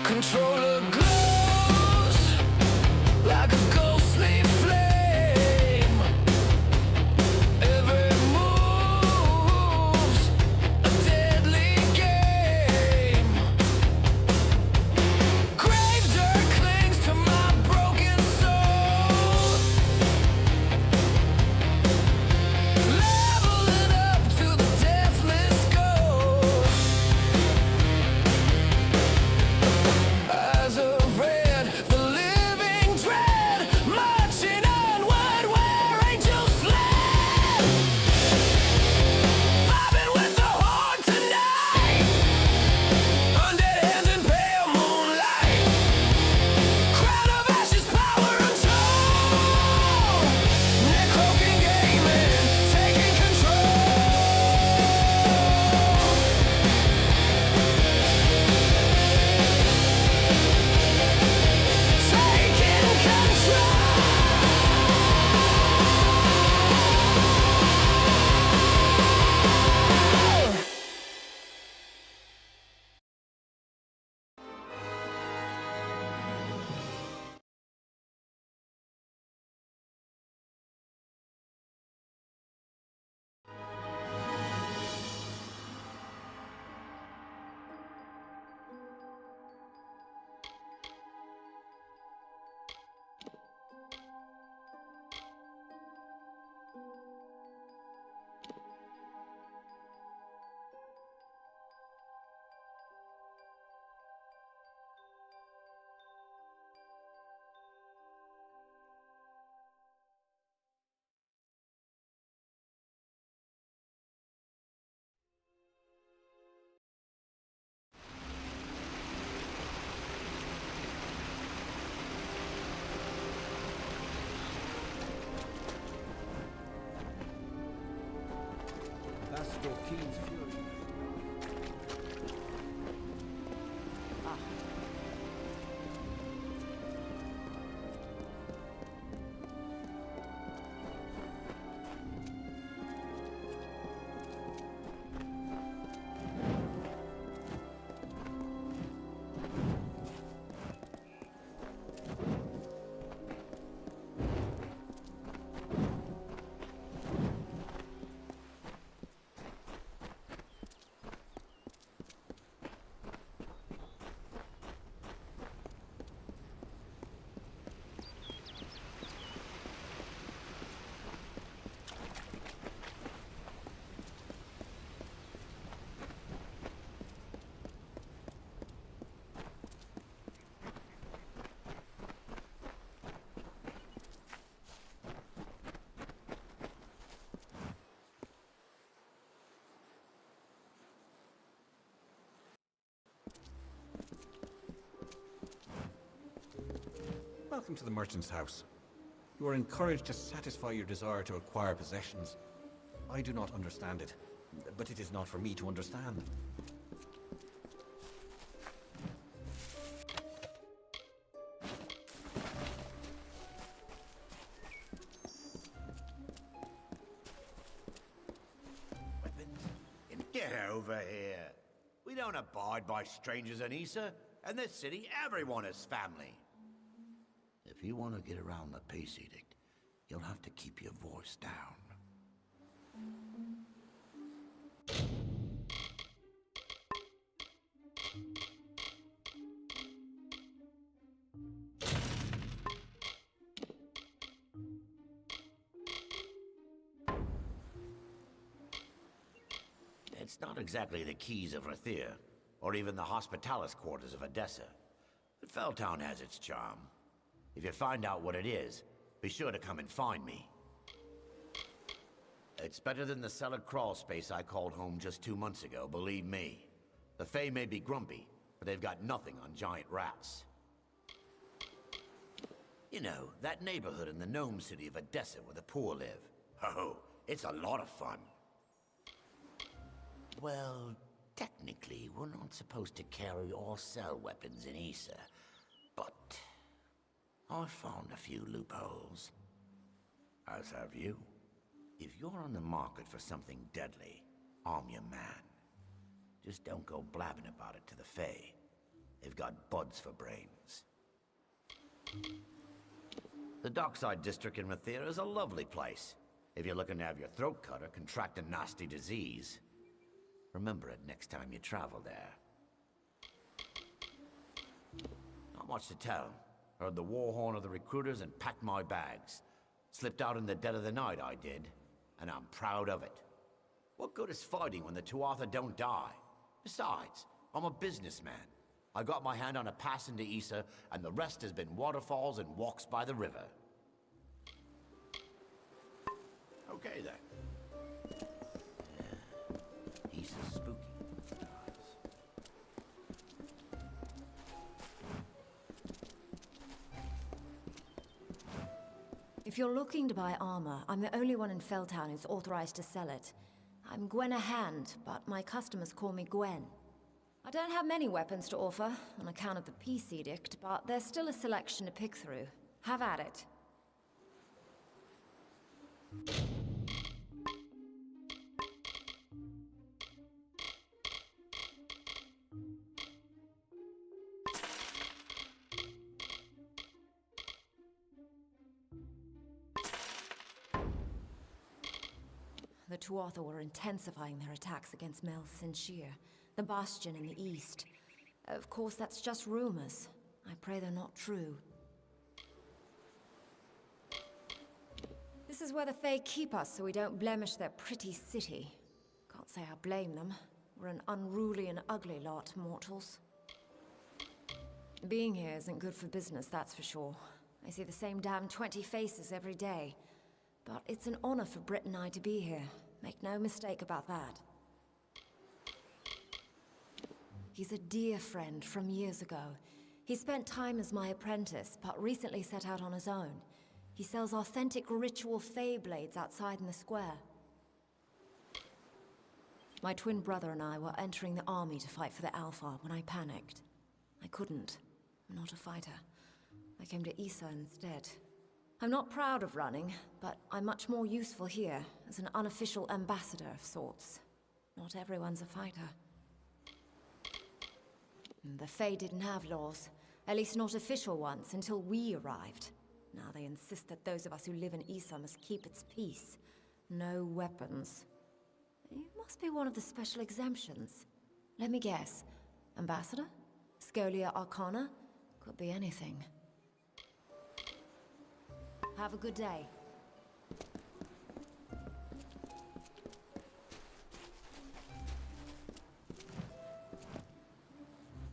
Controller glows like a ghostly flame. Every move's a deadly game. Grave dirt clings to my broken soul. Leveling up to the deathless goal. Eyes of red, the living dread, marching onward where angels fled. Vibing with the horde tonight. Undead hands in pale moonlight. Crown of ashes, power untold. Necroaking gaming, taking control. Taking control. That's Dorkeen's fury. Welcome to the merchant's house. You are encouraged to satisfy your desire to acquire possessions. I do not understand it, but it is not for me to understand. Get over here. We don't abide by strangers in Issa. In this city, everyone is family. If you want to get around the peace edict, you'll have to keep your voice down. It's not exactly the keys of Rathir, or even the hospitalis quarters of Edessa. But Felltown has its charm. If you find out what it is, be sure to come and find me. It's better than the cellar crawl space I called home just 2 months ago, believe me. The Fae may be grumpy, but they've got nothing on giant rats. You know, that neighborhood in the gnome city of Edessa where the poor live. Oh, it's a lot of fun. Well, technically, we're not supposed to carry or sell weapons in Issa, but I found a few loopholes. As have you. If you're on the market for something deadly, I'm your man. Just don't go blabbing about it to the Fae. They've got buds for brains. The Dockside District in Mathera is a lovely place. If you're looking to have your throat cut or contract a nasty disease. Remember it next time you travel there. Not much to tell. Heard the war horn of the recruiters and packed my bags. Slipped out in the dead of the night, I did. And I'm proud of it. What good is fighting when the Tuatha don't die? Besides, I'm a businessman. I got my hand on a pass into Issa, and the rest has been waterfalls and walks by the river. Okay then. Issa's spooky. If you're looking to buy armor, I'm the only one in Felltown who's authorized to sell it. I'm Gwenna Hand, but my customers call me Gwen. I don't have many weapons to offer, on account of the peace edict, but there's still a selection to pick through. Have at it. The Tuatha were intensifying their attacks against Mel Sinshir, the bastion in the east. Of course, that's just rumors. I pray they're not true. This is where the Fae keep us so we don't blemish their pretty city. Can't say I blame them. We're an unruly and ugly lot, mortals. Being here isn't good for business, that's for sure. I see the same damn 20 faces every day. But it's an honor for Britt and I to be here. Make no mistake about that. He's a dear friend from years ago. He spent time as my apprentice, but recently set out on his own. He sells authentic ritual Fae blades outside in the square. My twin brother and I were entering the army to fight for the Alpha when I panicked. I couldn't. I'm not a fighter. I came to Issa instead. I'm not proud of running, but I'm much more useful here, as an unofficial ambassador of sorts. Not everyone's a fighter. The Fae didn't have laws, at least not official ones, until we arrived. Now they insist that those of us who live in Issa must keep its peace. No weapons. You must be one of the special exemptions. Let me guess. Ambassador? Scolia Arcana? Could be anything. Have a good day.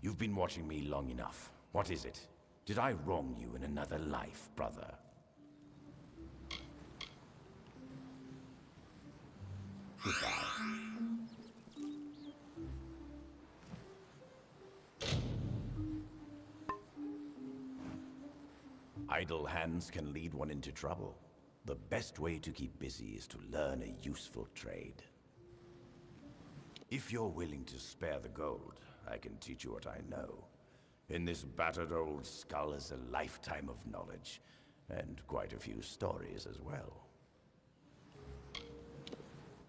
You've been watching me long enough. What is it? Did I wrong you in another life, brother? Goodbye. Idle hands can lead one into trouble. The best way to keep busy is to learn a useful trade. If you're willing to spare the gold, I can teach you what I know. In this battered old skull is a lifetime of knowledge, and quite a few stories as well.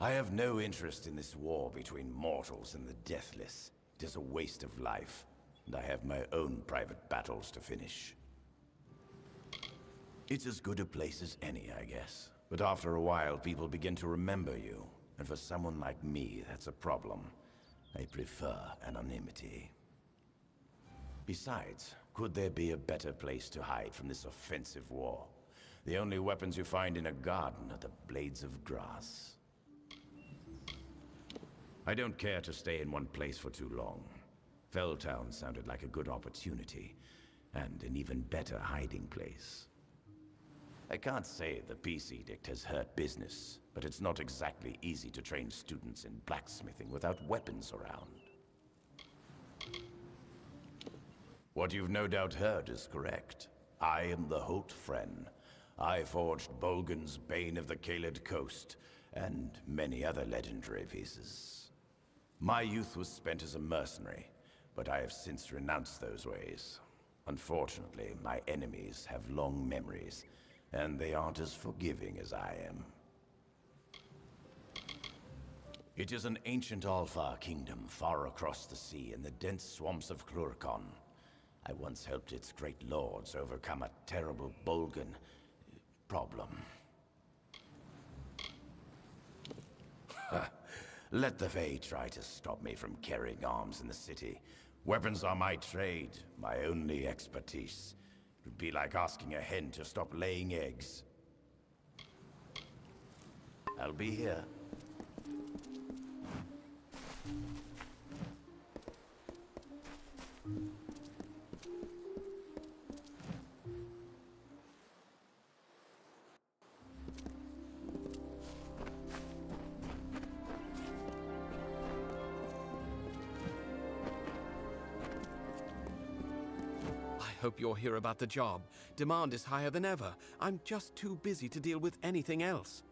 I have no interest in this war between mortals and the deathless. It is a waste of life, and I have my own private battles to finish. It's as good a place as any, I guess. But after a while, people begin to remember you. And for someone like me, that's a problem. I prefer anonymity. Besides, could there be a better place to hide from this offensive war? The only weapons you find in a garden are the blades of grass. I don't care to stay in one place for too long. Felltown sounded like a good opportunity, and an even better hiding place. I can't say the peace edict has hurt business, but it's not exactly easy to train students in blacksmithing without weapons around. What you've no doubt heard is correct. I am the Holt Fren. I forged Bolgan's Bane of the Kaled Coast, and many other legendary pieces. My youth was spent as a mercenary, but I have since renounced those ways. Unfortunately, my enemies have long memories, and they aren't as forgiving as I am. It is an ancient Alfar kingdom far across the sea in the dense swamps of Klurkon. I once helped its great lords overcome a terrible Bolgan problem. Let the Fae try to stop me from carrying arms in the city. Weapons are my trade, my only expertise. It would be like asking a hen to stop laying eggs. I'll be here. I hope you're here about the job. Demand is higher than ever. I'm just too busy to deal with anything else.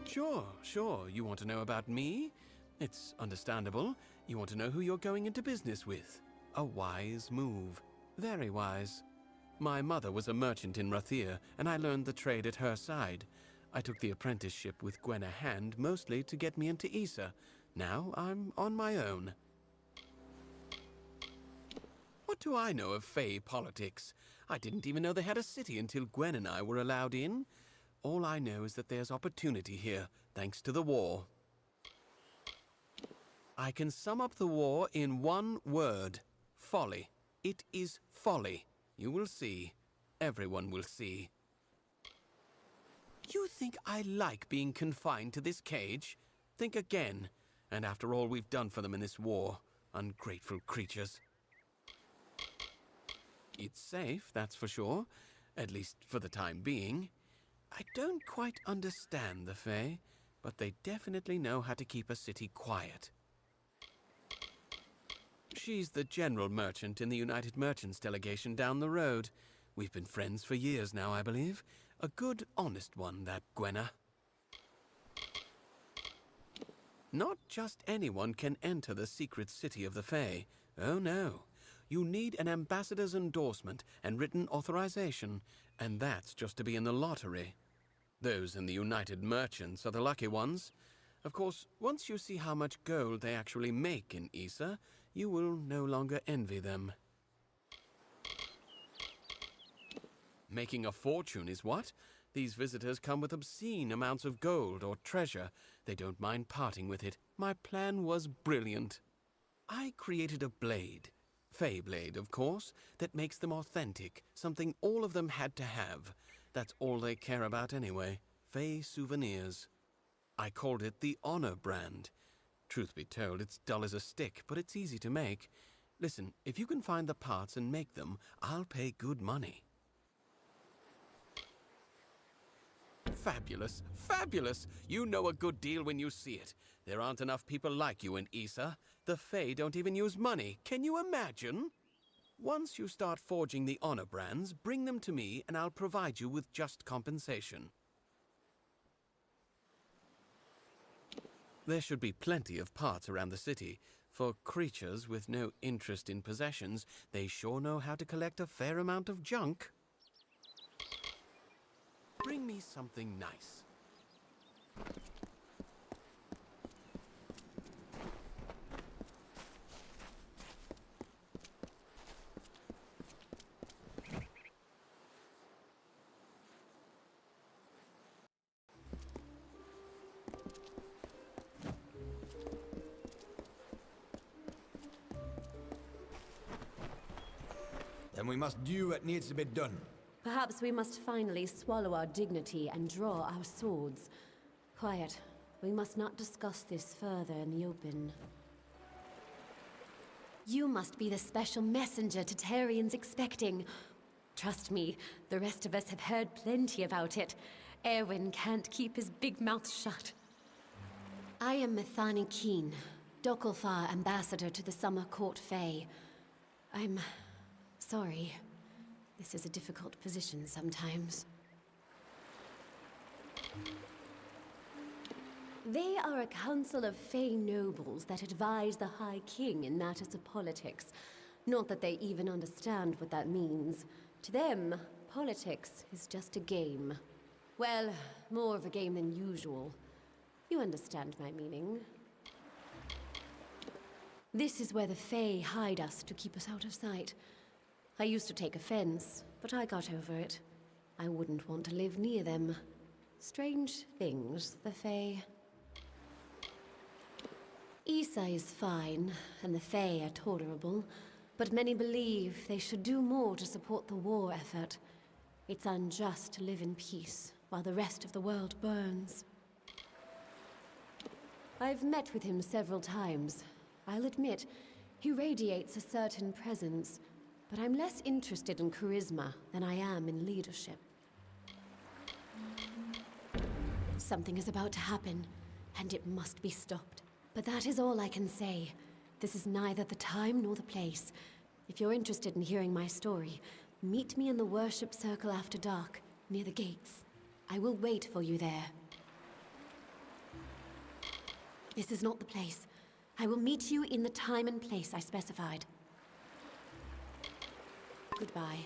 Sure. You want to know about me? It's understandable. You want to know who you're going into business with. A wise move. Very wise. My mother was a merchant in Rathir, and I learned the trade at her side. I took the apprenticeship with Gwenna Hand, mostly to get me into Issa. Now I'm on my own. What do I know of Fae politics? I didn't even know they had a city until Gwen and I were allowed in. All I know is that there's opportunity here, thanks to the war. I can sum up the war in one word. Folly. It is folly. You will see. Everyone will see. You think I like being confined to this cage? Think again. And after all we've done for them in this war, ungrateful creatures. It's safe, that's for sure. At least for the time being. I don't quite understand the Fae, but they definitely know how to keep a city quiet. She's the general merchant in the United Merchants delegation down the road. We've been friends for years now, I believe. A good, honest one, that Gwenna. Not just anyone can enter the secret city of the Fae. Oh no. You need an ambassador's endorsement and written authorization, and that's just to be in the lottery. Those in the United Merchants are the lucky ones. Of course, once you see how much gold they actually make in Issa, you will no longer envy them. Making a fortune is what? These visitors come with obscene amounts of gold or treasure. They don't mind parting with it. My plan was brilliant. I created a blade. Fae blade, of course, that makes them authentic, something all of them had to have. That's all they care about anyway. Fae souvenirs. I called it the Honor brand. Truth be told, it's dull as a stick, but it's easy to make. Listen, if you can find the parts and make them, I'll pay good money. Fabulous, fabulous! You know a good deal when you see it. There aren't enough people like you in Issa. The Fae don't even use money. Can you imagine? Once you start forging the Honor brands, bring them to me and I'll provide you with just compensation. There should be plenty of parts around the city. For creatures with no interest in possessions, they sure know how to collect a fair amount of junk. Bring me something nice. Then we must do what needs to be done. Perhaps we must finally swallow our dignity and draw our swords. Quiet. We must not discuss this further in the open. You must be the special messenger Tatarian's expecting. Trust me, the rest of us have heard plenty about it. Erwin can't keep his big mouth shut. I am Methani Keen, Dokalfar ambassador to the Summer Court Fae. I'm sorry. This is a difficult position sometimes. They are a council of Fae nobles that advise the High King in matters of politics. Not that they even understand what that means. To them, politics is just a game. Well, more of a game than usual. You understand my meaning. This is where the Fae hide us to keep us out of sight. I used to take offense, but I got over it. I wouldn't want to live near them. Strange things, the Fae. Issa is fine, and the Fae are tolerable, but many believe they should do more to support the war effort. It's unjust to live in peace while the rest of the world burns. I've met with him several times. I'll admit, he radiates a certain presence, but I'm less interested in charisma than I am in leadership. Something is about to happen, and it must be stopped. But that is all I can say. This is neither the time nor the place. If you're interested in hearing my story, meet me in the worship circle after dark, near the gates. I will wait for you there. This is not the place. I will meet you in the time and place I specified. Goodbye.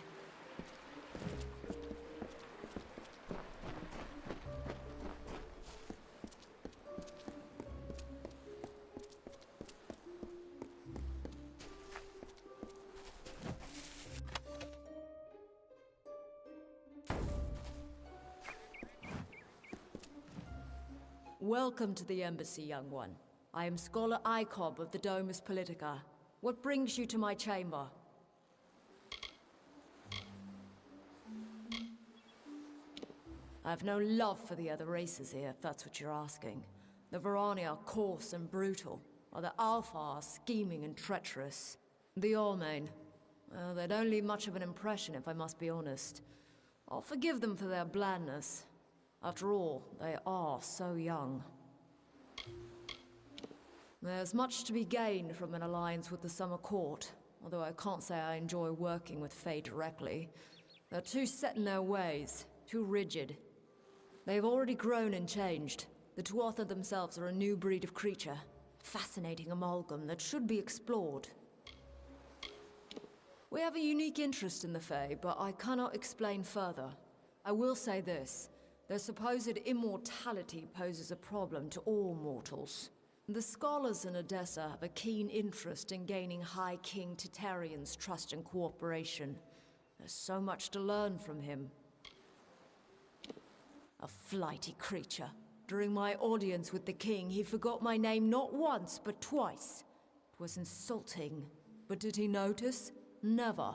Welcome to the Embassy, young one. I am Scholar Icob of the Domus Politica. What brings you to my chamber? I have no love for the other races here, if that's what you're asking. The Varani are coarse and brutal, while the Alpha are scheming and treacherous. The Ormain, well, they don't leave much of an impression, if I must be honest. I'll forgive them for their blandness. After all, they are so young. There's much to be gained from an alliance with the Summer Court, although I can't say I enjoy working with Fae directly. They're too set in their ways, too rigid. They've already grown and changed. The Tuatha themselves are a new breed of creature. Fascinating amalgam that should be explored. We have a unique interest in the Fae, but I cannot explain further. I will say this. Their supposed immortality poses a problem to all mortals. The scholars in Odessa have a keen interest in gaining High King Titarian's trust and cooperation. There's so much to learn from him. A flighty creature. During my audience with the king, he forgot my name not once, but twice. It was insulting. But did he notice? Never.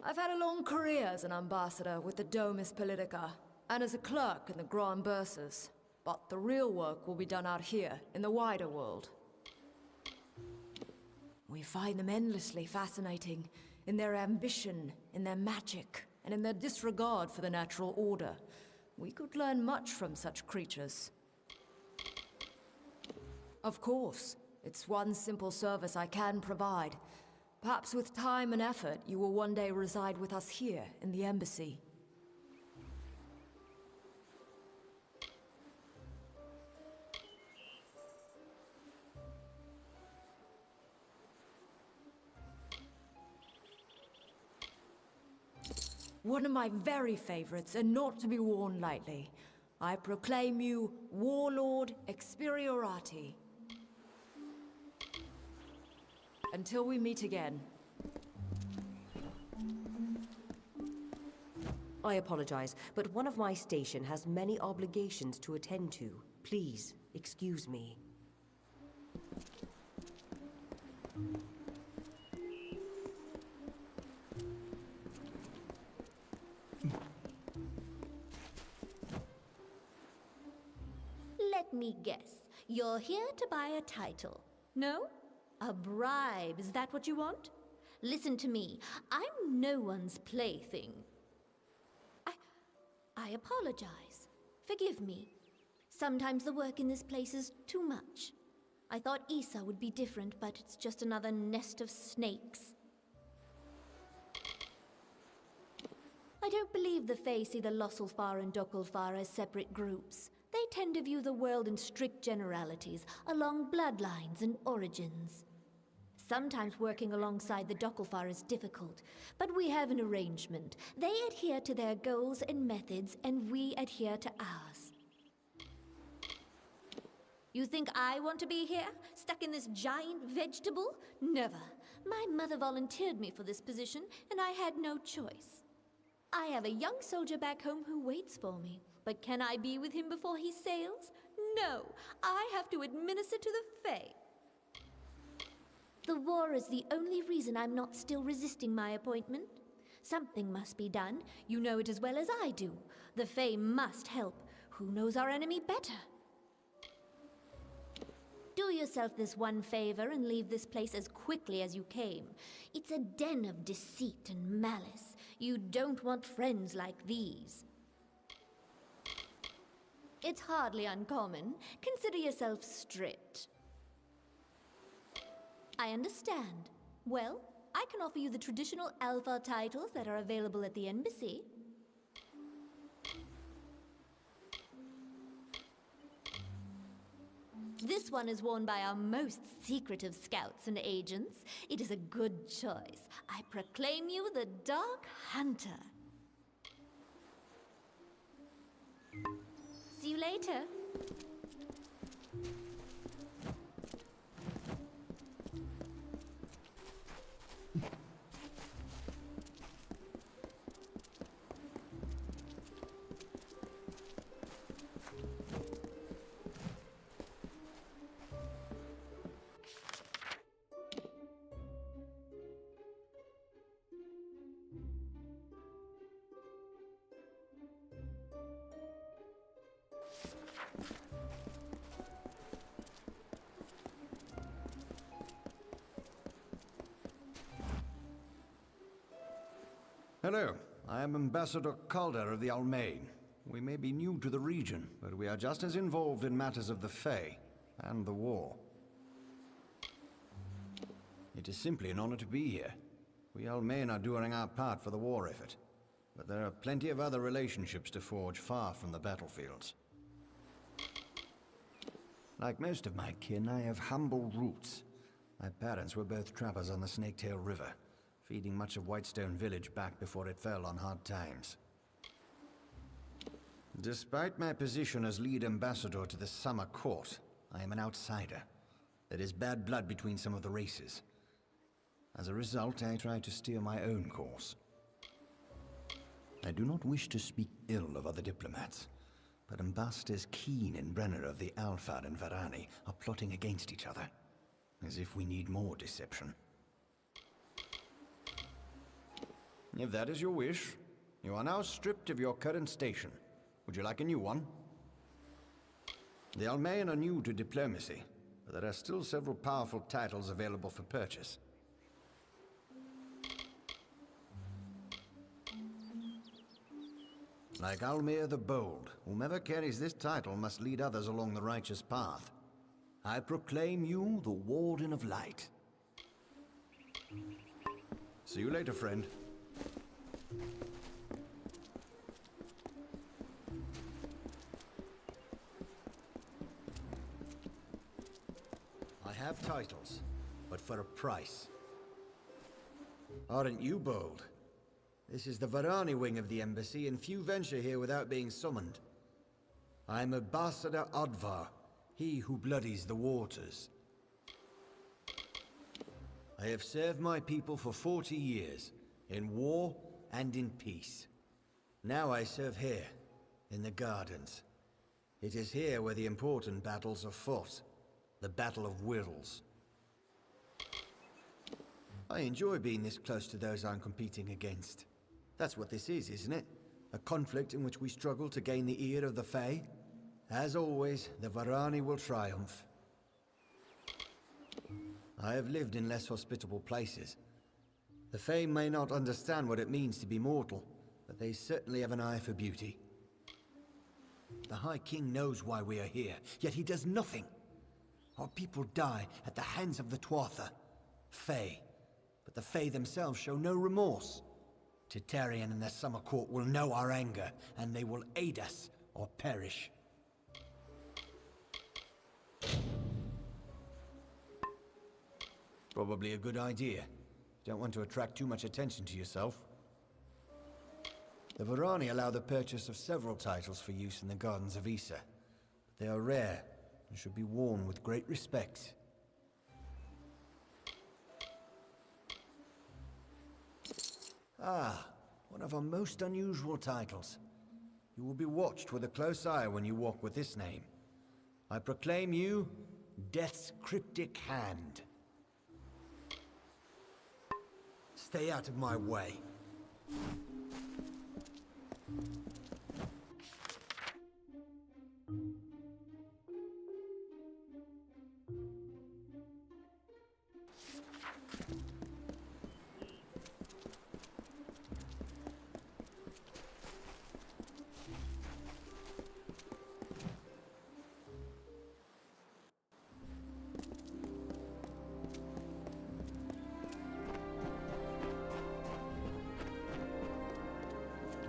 I've had a long career as an ambassador with the Domus Politica, and as a clerk in the Grand Bursas. But the real work will be done out here, in the wider world. We find them endlessly fascinating, in their ambition, in their magic, and in their disregard for the natural order. We could learn much from such creatures. Of course, it's one simple service I can provide. Perhaps with time and effort, you will one day reside with us here, in the Embassy. One of my very favorites, and not to be worn lightly. I proclaim you Warlord Experiorati. Until we meet again. I apologize, but one of my station has many obligations to attend to. Please, excuse me. Let me guess. You're here to buy a title. No? A bribe, is that what you want? Listen to me. I'm no one's plaything. I apologize. Forgive me. Sometimes the work in this place is too much. I thought Issa would be different, but it's just another nest of snakes. I don't believe the Fae see the Losselfar and Dokalfar as separate groups. They tend to view the world in strict generalities, along bloodlines and origins. Sometimes working alongside the Dokalfar is difficult, but we have an arrangement. They adhere to their goals and methods, and we adhere to ours. You think I want to be here, stuck in this giant vegetable? Never. My mother volunteered me for this position, and I had no choice. I have a young soldier back home who waits for me. But can I be with him before he sails? No. I have to administer to the Fae. The war is the only reason I'm not still resisting my appointment. Something must be done. You know it as well as I do. The Fae must help. Who knows our enemy better? Do yourself this one favor and leave this place as quickly as you came. It's a den of deceit and malice. You don't want friends like these. It's hardly uncommon. Consider yourself stripped. I understand. Well, I can offer you the traditional Alpha titles that are available at the embassy. This one is worn by our most secretive scouts and agents. It is a good choice. I proclaim you the Dark Hunter. See you later. Hello, I am Ambassador Calder of the Almain. We may be new to the region, but we are just as involved in matters of the Fae and the war. It is simply an honor to be here. We Almain are doing our part for the war effort, but there are plenty of other relationships to forge far from the battlefields. Like most of my kin, I have humble roots. My parents were both trappers on the Snaketail River, feeding much of Whitestone Village back before it fell on hard times. Despite my position as lead ambassador to the Summer Court, I am an outsider. There is bad blood between some of the races. As a result, I try to steer my own course. I do not wish to speak ill of other diplomats, but Ambassadors Keen and Brenner of the Alphard and Varani are plotting against each other, as if we need more deception. If that is your wish, you are now stripped of your current station. Would you like a new one? The Almain are new to diplomacy, but there are still several powerful titles available for purchase. Like Almir the Bold, whomever carries this title must lead others along the righteous path. I proclaim you the Warden of Light. See you later, friend. I have titles, but for a price. Aren't you bold? This is the Varani wing of the embassy, and few venture here without being summoned. I'm Ambassador Advar, he who bloodies the waters. I have served my people for 40 years, in war and in peace. Now I serve here, in the gardens. It is here where the important battles are fought. The Battle of Wills. I enjoy being this close to those I'm competing against. That's what this is, isn't it? A conflict in which we struggle to gain the ear of the Fae. As always, the Varani will triumph. I have lived in less hospitable places. The Fae may not understand what it means to be mortal, but they certainly have an eye for beauty. The High King knows why we are here, yet he does nothing. Our people die at the hands of the Tuatha, Fae, but the Fae themselves show no remorse. Titarian and the Summer Court will know our anger, and they will aid us or perish. Probably a good idea. Don't want to attract too much attention to yourself. The Varani allow the purchase of several titles for use in the Gardens of Issa. They are rare, and should be worn with great respect. Ah, one of our most unusual titles. You will be watched with a close eye when you walk with this name. I proclaim you Death's Cryptic Hand. Stay out of my way.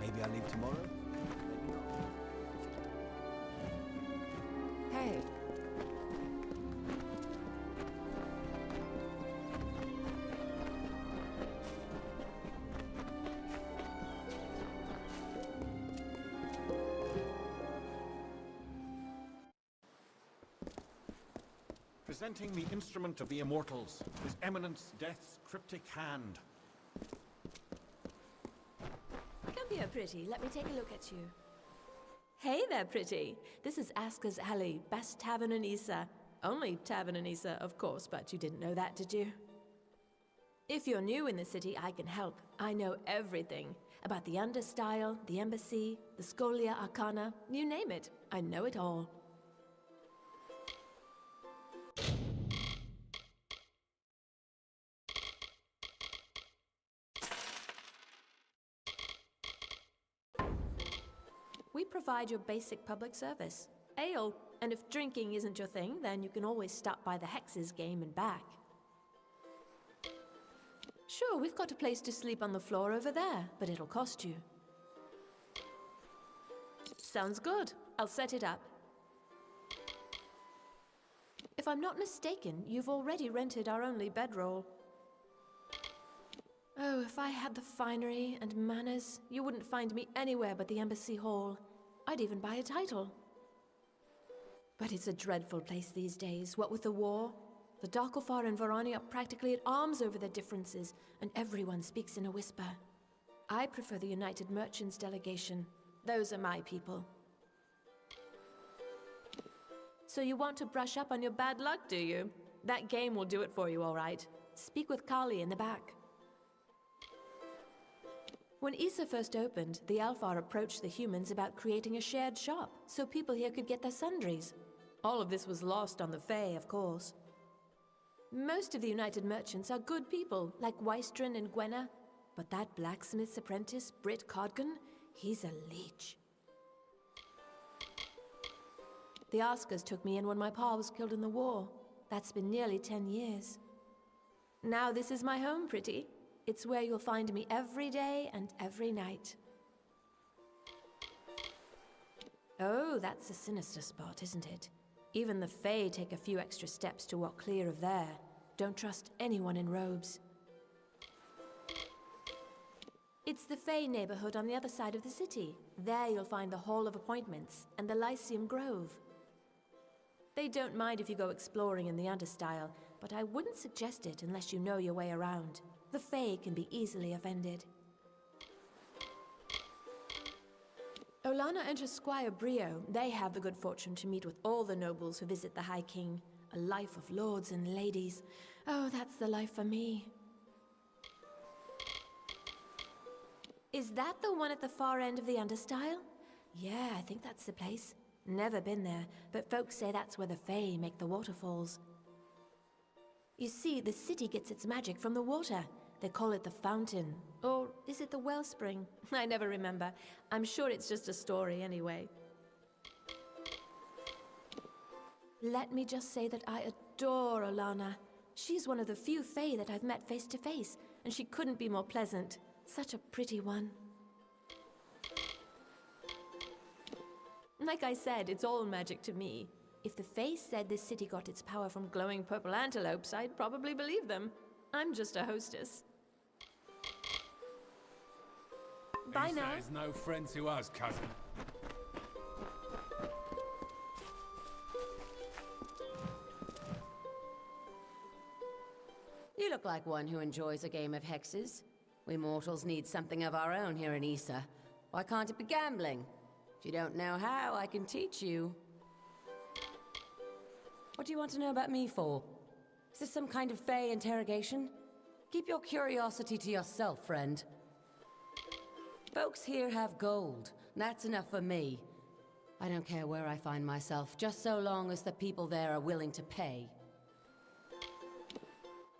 Maybe I'll leave tomorrow? Maybe not. Hey. Presenting the instrument of the immortals, His Eminence Death's Cryptic Hand. Come here, Pretty. Let me take a look at you. Hey there, Pretty. This is Asker's Alley, best tavern in Issa. Only tavern in Issa, of course, but you didn't know that, did you? If you're new in the city, I can help. I know everything. About the Understyle, the Embassy, the Scholia Arcana, you name it. I know it all. We provide your basic public service. Ale. And if drinking isn't your thing, then you can always stop by the Hexes game and back. Sure, we've got a place to sleep on the floor over there, but it'll cost you. Sounds good. I'll set it up. If I'm not mistaken, you've already rented our only bedroll. Oh, if I had the finery and manners, you wouldn't find me anywhere but the Embassy Hall. I'd even buy a title. But it's a dreadful place these days, what with the war. The Darkofar and Varani are practically at arms over their differences, and everyone speaks in a whisper. I prefer the United Merchants delegation. Those are my people. So you want to brush up on your bad luck, do you? That game will do it for you, all right. Speak with Kali in the back. When Issa first opened, the Alfar approached the humans about creating a shared shop, so people here could get their sundries. All of this was lost on the Fae, of course. Most of the United Merchants are good people, like Wystron and Gwenna, but that blacksmith's apprentice, Britt Codgan, he's a leech. The Askers took me in when my pa was killed in the war. That's been nearly 10 years. Now this is my home, Pretty. It's where you'll find me every day and every night. Oh, that's a sinister spot, isn't it? Even the Fae take a few extra steps to walk clear of there. Don't trust anyone in robes. It's the Fae neighborhood on the other side of the city. There you'll find the Hall of Appointments and the Lyceum Grove. They don't mind if you go exploring in the Understyle, but I wouldn't suggest it unless you know your way around. The Fae can be easily offended. Olana and her squire Brio, they have the good fortune to meet with all the nobles who visit the High King. A life of lords and ladies. Oh, that's the life for me. Is that the one at the far end of the Understyle? Yeah, I think that's the place. Never been there, but folks say that's where the Fae make the waterfalls. You see, the city gets its magic from the water. They call it the fountain. Or is it the wellspring? I never remember. I'm sure it's just a story anyway. Let me just say that I adore Olana. She's one of the few Fae that I've met face to face, and she couldn't be more pleasant. Such a pretty one. Like I said, it's all magic to me. If the Fae said this city got its power from glowing purple antelopes, I'd probably believe them. I'm just a hostess. Bye now. Is no friend to us, cousin. You look like one who enjoys a game of hexes. We mortals need something of our own here in Issa. Why can't it be gambling? If you don't know how, I can teach you. What do you want to know about me for? Is this some kind of Fey interrogation? Keep your curiosity to yourself, friend. Folks here have gold. That's enough for me. I don't care where I find myself, just so long as the people there are willing to pay.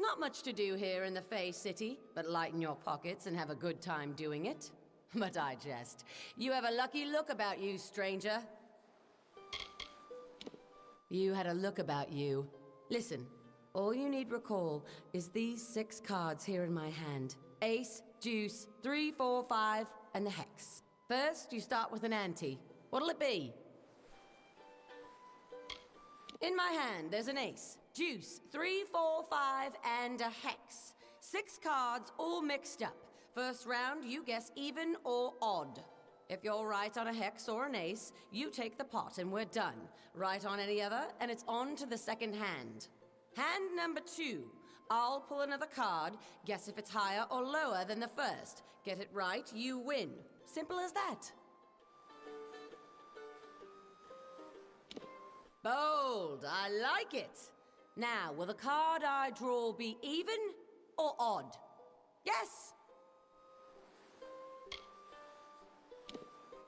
Not much to do here in the Fey City, but lighten your pockets and have a good time doing it. But I jest. You have a lucky look about you, stranger. You had a look about you. Listen, all you need recall is these 6 cards here in my hand. Ace, deuce, 3, 4, 5, and the hex. First, you start with an ante. What'll it be? In my hand, there's an ace, deuce, 3, 4, 5, and a hex. 6 cards all mixed up. First round, you guess even or odd. If you're right on a hex or an ace, you take the pot and we're done. Right on any other, and it's on to the second hand. Hand number 2. I'll pull another card, guess if it's higher or lower than the first. Get it right, you win. Simple as that. Bold, I like it. Now, will the card I draw be even or odd? Yes?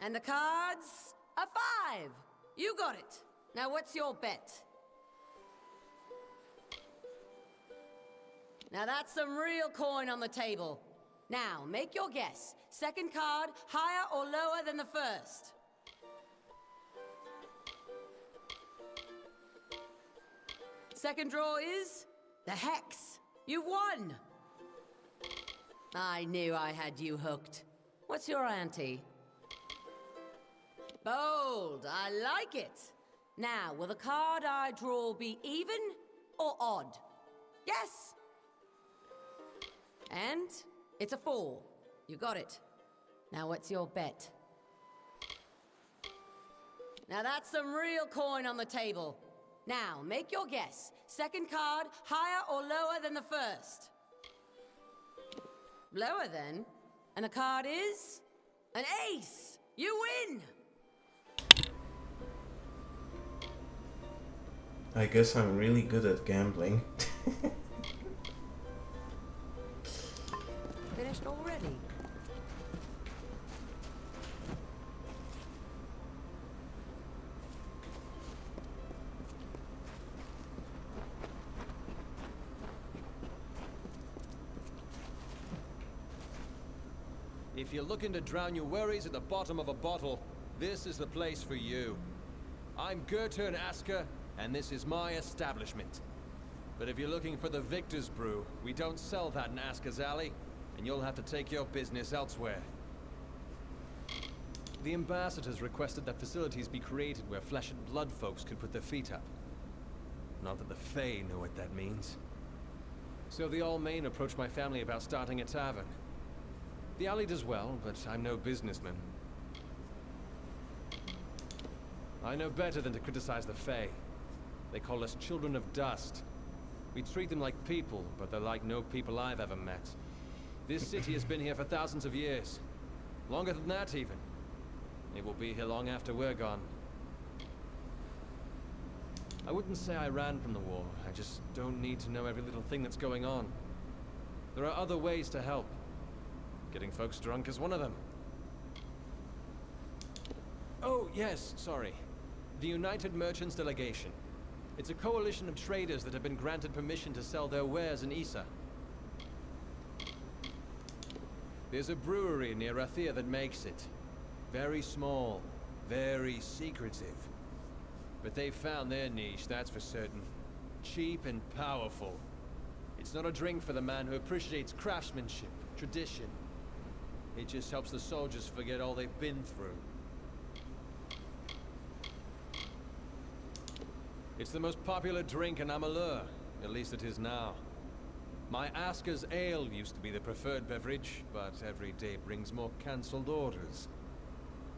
And the cards are 5. You got it. Now what's your bet? Now that's some real coin on the table. Now, make your guess. Second card, higher or lower than the first? Second draw is the hex. You've won! I knew I had you hooked. What's your ante? Bold, I like it. Now, will the card I draw be even or odd? Yes! And it's a 4. You got it. Now what's your bet? Now that's some real coin on the table. Now, make your guess. Second card, higher or lower than the first? Lower then? And the card is an ace! You win! I guess I'm really good at gambling. Finished already? If you're looking to drown your worries at the bottom of a bottle, this is the place for you. I'm Gertern Asker, and this is my establishment. But if you're looking for the Victor's Brew, we don't sell that in Asker's Alley, and you'll have to take your business elsewhere. The ambassadors requested that facilities be created where flesh and blood folks could put their feet up. Not that the Fae know what that means. So the Allmain approached my family about starting a tavern. The alley does well, but I'm no businessman. I know better than to criticize the Fae. They call us children of dust. We treat them like people, but they're like no people I've ever met. This city has been here for thousands of years. Longer than that, even. It will be here long after we're gone. I wouldn't say I ran from the war. I just don't need to know every little thing that's going on. There are other ways to help. Getting folks drunk is one of them. Oh, yes, sorry. The United Merchants Delegation. It's a coalition of traders that have been granted permission to sell their wares in Issa. There's a brewery near Rathir that makes it. Very small, very secretive. But they've found their niche, that's for certain. Cheap and powerful. It's not a drink for the man who appreciates craftsmanship, tradition. It just helps the soldiers forget all they've been through. It's the most popular drink in Amalur, at least it is now. My Asker's Ale used to be the preferred beverage, but every day brings more cancelled orders.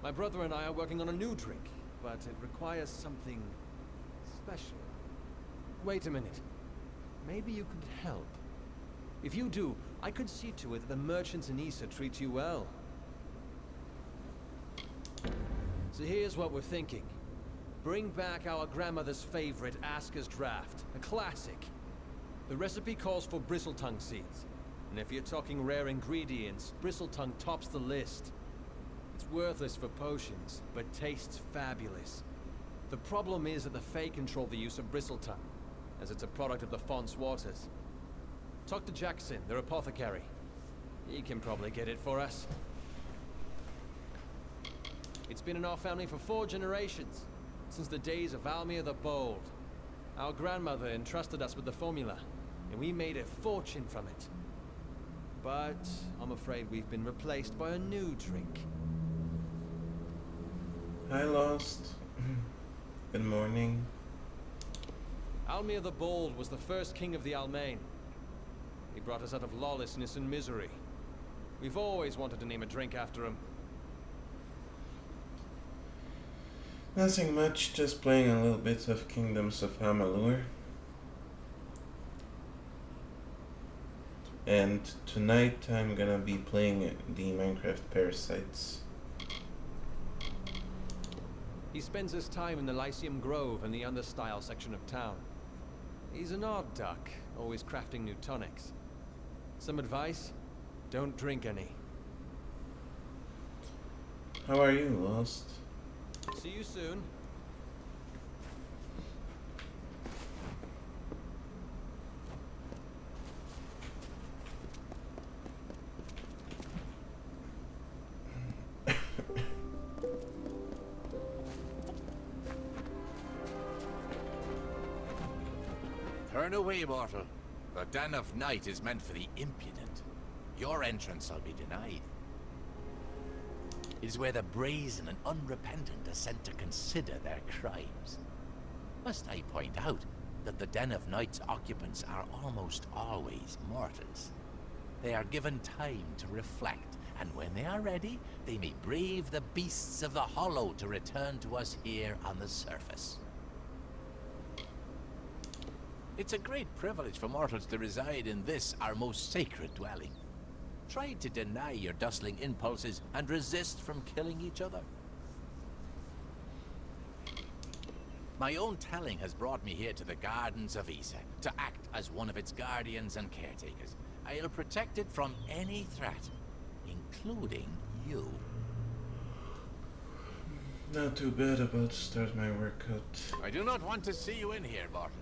My brother and I are working on a new drink, but it requires something special. Wait a minute. Maybe you could help. If you do, I could see to it that the merchants in Issa treat you well. So here's what we're thinking. Bring back our grandmother's favorite Aska's Draft, a classic. The recipe calls for bristletongue seeds. And if you're talking rare ingredients, bristletongue tops the list. It's worthless for potions, but tastes fabulous. The problem is that the Fae control the use of bristletongue, as it's a product of the Font's waters. Talk to Jackson, their apothecary. He can probably get it for us. It's been in our family for 4 generations, since the days of Almir the Bold. Our grandmother entrusted us with the formula, and we made a fortune from it. But I'm afraid we've been replaced by a new drink. Hi, Lost. Good morning. Almir the Bold was the first king of the Almain. He brought us out of lawlessness and misery. We've always wanted to name a drink after him. Nothing much, just playing a little bit of Kingdoms of Amalur. And tonight I'm gonna be playing the Minecraft Parasites. He spends his time in the Lyceum Grove and the Understyle section of town. He's an odd duck, always crafting new tonics. Some advice? Don't drink any. How are you, Lost? See you soon. Turn away, mortal. The Den of Night is meant for the impudent. Your entrance shall be denied. It is where the brazen and unrepentant are sent to consider their crimes. Must I point out that the Den of Night's occupants are almost always mortals? They are given time to reflect, and when they are ready, they may brave the beasts of the Hollow to return to us here on the surface. It's a great privilege for mortals to reside in this, our most sacred dwelling. Try to deny your dustling impulses and resist from killing each other. My own telling has brought me here to the Gardens of Issa, to act as one of its guardians and caretakers. I'll protect it from any threat, including you. Not too bad, about to start my workout. I do not want to see you in here, mortal.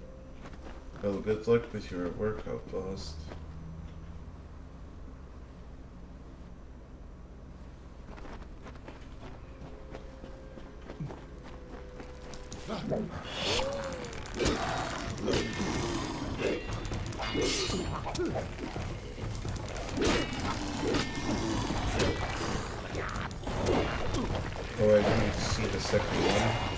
Well, good luck with your workout, Lost. Oh, I didn't see the second one.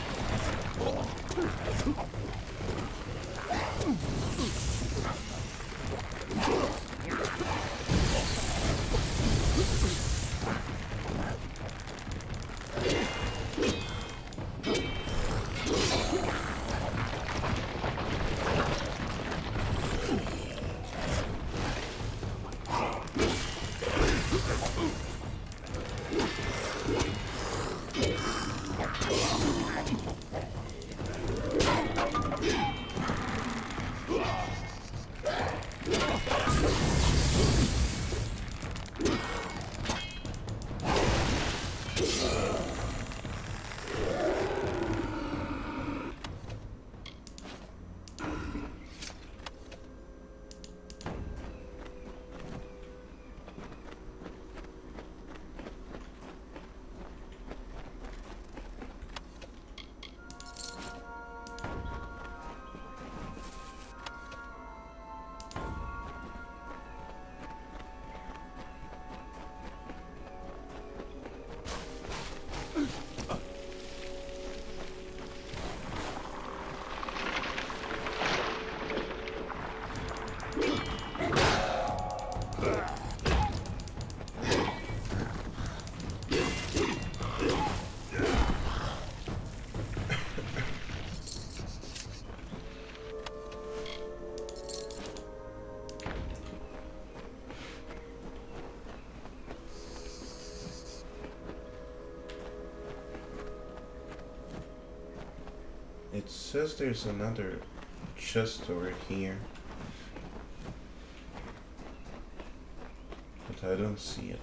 says there's another chest over here, but I don't see it.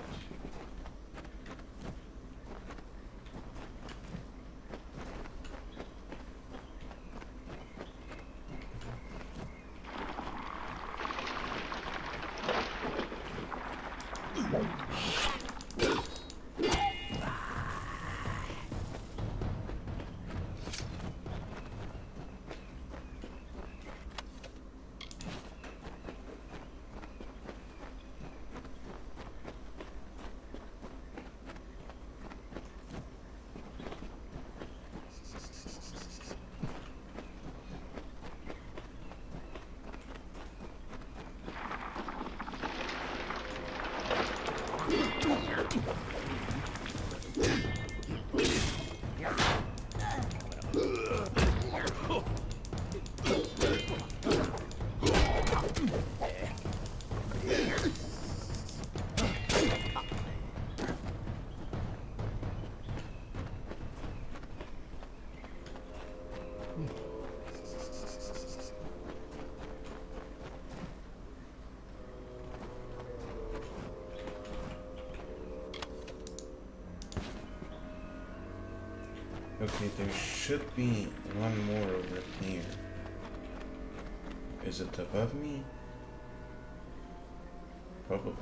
Okay, there should be one more over here. Is it above me? Probably.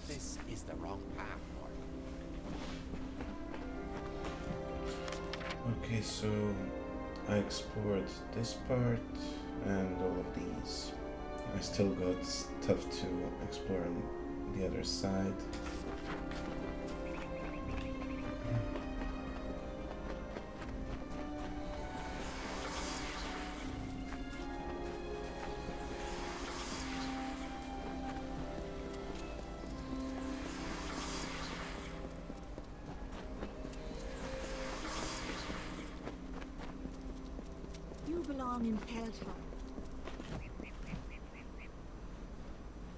This is the wrong path, Lord. Okay, so I explored this part and all of these. I still got stuff to explore on the other side. Belong in Feldhorn.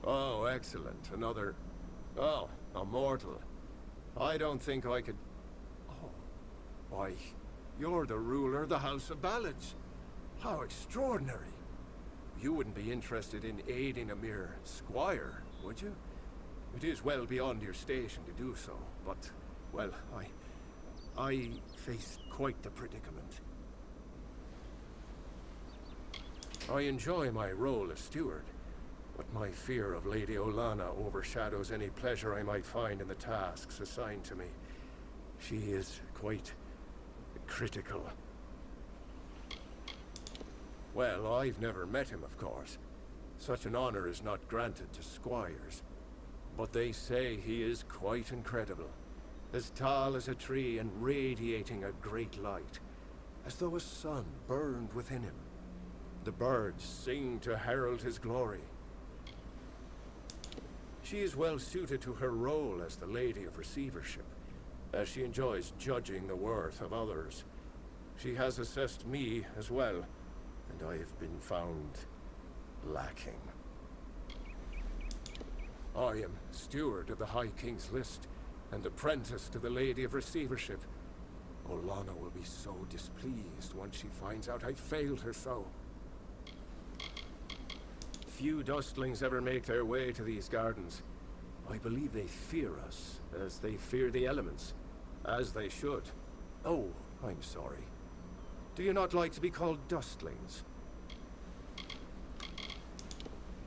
Oh, excellent. Another... Oh, a mortal. I don't think I could... Oh, why, you're the ruler of the House of Ballads. How extraordinary. You wouldn't be interested in aiding a mere squire, would you? It is well beyond your station to do so, but, well, I face quite the predicament. I enjoy my role as steward, but my fear of Lady Olana overshadows any pleasure I might find in the tasks assigned to me. She is quite critical. Well, I've never met him, of course. Such an honor is not granted to squires. but they say he is quite incredible. As tall as a tree and radiating a great light, as though a sun burned within him. The birds sing to herald his glory. She is well suited to her role as the Lady of Receivership, as she enjoys judging the worth of others. She has assessed me as well, and I have been found lacking. I am steward of the High King's list, and apprentice to the Lady of Receivership. Olana will be so displeased once she finds out I failed her so. Few dustlings ever make their way to these gardens. I believe they fear us, as they fear the elements. As they should. Oh, I'm sorry. Do you not like to be called dustlings?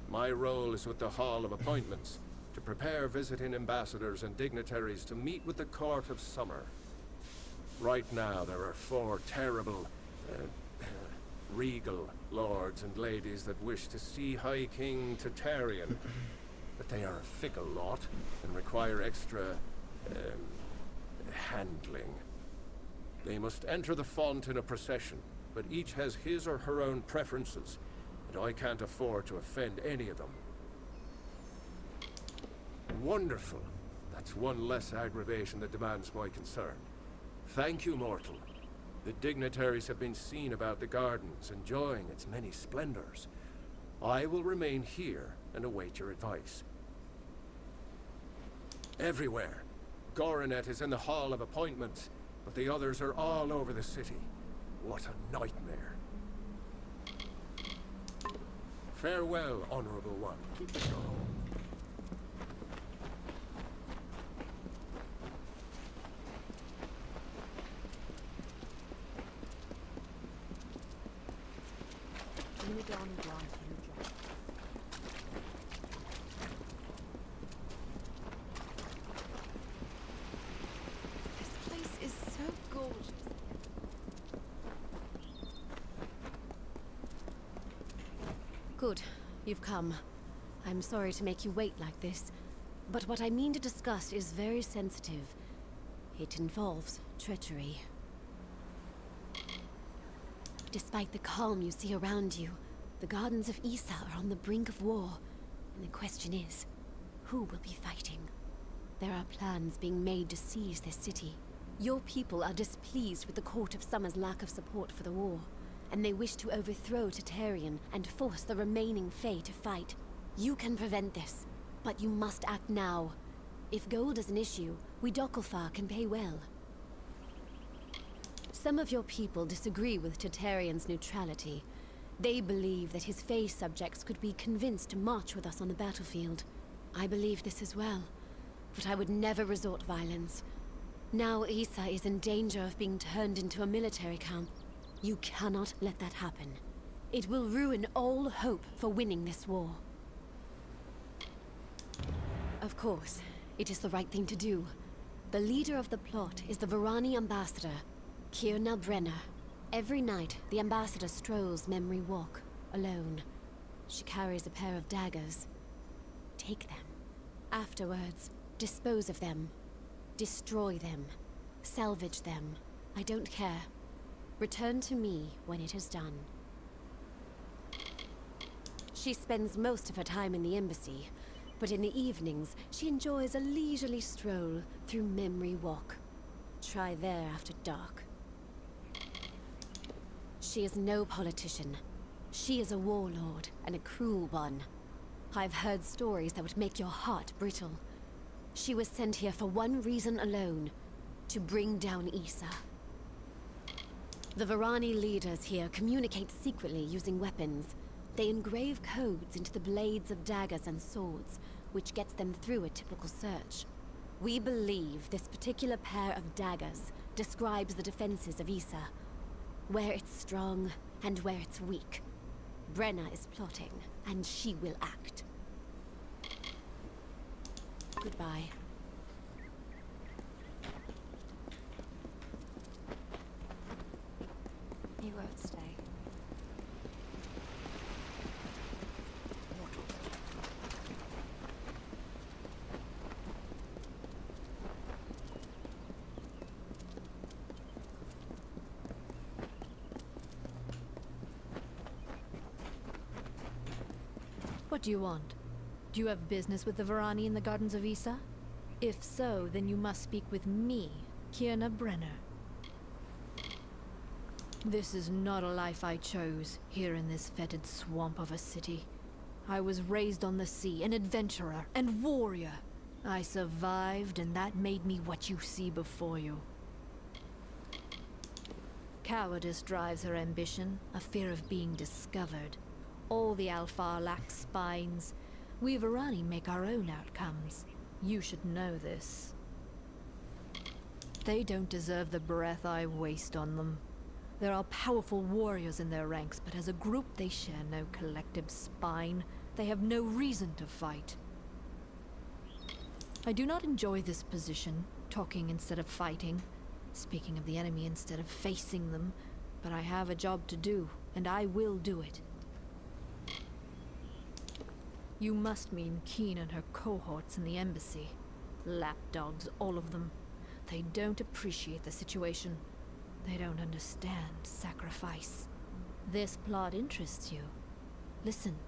My role is with the Hall of Appointments, to prepare visiting ambassadors and dignitaries to meet with the Court of Summer. Right now, there are 4 terrible, regal lords and ladies that wish to see High King Tatarian. But they are a fickle lot, and require extra, handling. They must enter the font in a procession, but each has his or her own preferences, and I can't afford to offend any of them. Wonderful. That's one less aggravation that demands my concern. Thank you, mortal. The dignitaries have been seen about the gardens, enjoying its many splendors. I will remain here and await your advice. Everywhere. Goronet is in the Hall of Appointments, but the others are all over the city. What a nightmare. Farewell, Honorable One. Keep it going. This place is so gorgeous. Good. You've come. I'm sorry to make you wait like this, but what I mean to discuss is very sensitive. It involves treachery. Despite the calm you see around you, the gardens of Issa are on the brink of war, and the question is, who will be fighting? There are plans being made to seize this city. Your people are displeased with the Court of Summer's lack of support for the war, and they wish to overthrow Tatarian and force the remaining Fae to fight. You can prevent this, but you must act now. If gold is an issue, we Dokalfar can pay well. Some of your people disagree with Tatarian's neutrality. They believe that his Fae subjects could be convinced to march with us on the battlefield. I believe this as well, but I would never resort violence. Now Issa is in danger of being turned into a military camp. You cannot let that happen. It will ruin all hope for winning this war. Of course, it is the right thing to do. The leader of the plot is the Varani ambassador, Kirna Brenner. Every night, the ambassador strolls Memory Walk, alone. She carries a pair of daggers. Take them. Afterwards, dispose of them. Destroy them. Salvage them. I don't care. Return to me when it is done. She spends most of her time in the embassy, but in the evenings, she enjoys a leisurely stroll through Memory Walk. Try there after dark. She is no politician. She is a warlord, and a cruel one. I've heard stories that would make your heart brittle. She was sent here for one reason alone, to bring down Issa. The Varani leaders here communicate secretly using weapons. They engrave codes into the blades of daggers and swords, which gets them through a typical search. We believe this particular pair of daggers describes the defenses of Issa, where it's strong and where it's weak. Brenna is plotting, and she will act. Goodbye. He won't stay. What do you want? Do you have business with the Varani in the Gardens of Issa? If so, then you must speak with me, Kierna Brenner. This is not a life I chose, here in this fetid swamp of a city. I was raised on the sea, an adventurer and warrior. I survived, and that made me what you see before you. Cowardice drives her ambition, a fear of being discovered. All the Alfar lack spines. We Varani make our own outcomes. You should know this. They don't deserve the breath I waste on them. There are powerful warriors in their ranks, but as a group they share no collective spine. They have no reason to fight. I do not enjoy this position, talking instead of fighting, speaking of the enemy instead of facing them, but I have a job to do, and I will do it. You must mean Keen and her cohorts in the embassy. Lapdogs, all of them. They don't appreciate the situation. They don't understand sacrifice. This plot interests you. Listen,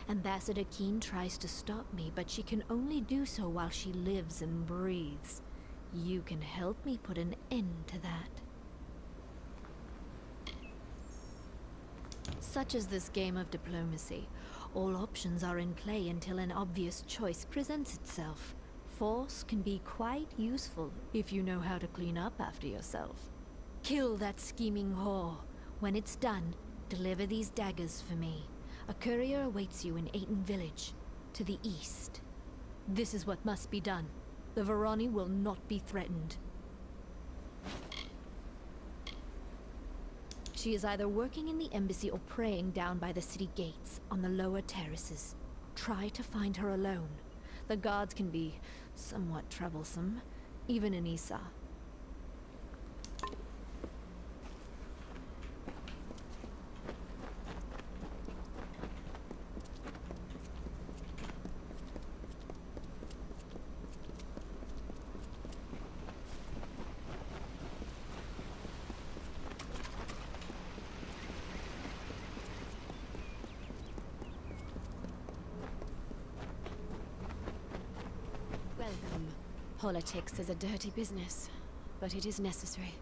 Ambassador Keen tries to stop me, but she can only do so while she lives and breathes. You can help me put an end to that. Such is this game of diplomacy. All options are in play until an obvious choice presents itself. Force can be quite useful if you know how to clean up after yourself. Kill that scheming whore. When it's done, deliver these daggers for me. A courier awaits you in Aten village, to the east. This is what must be done. The Varani will not be threatened. She is either working in the embassy or praying down by the city gates, on the lower terraces. Try to find her alone. The guards can be somewhat troublesome, even in Issa. Welcome. Politics is a dirty business, but it is necessary.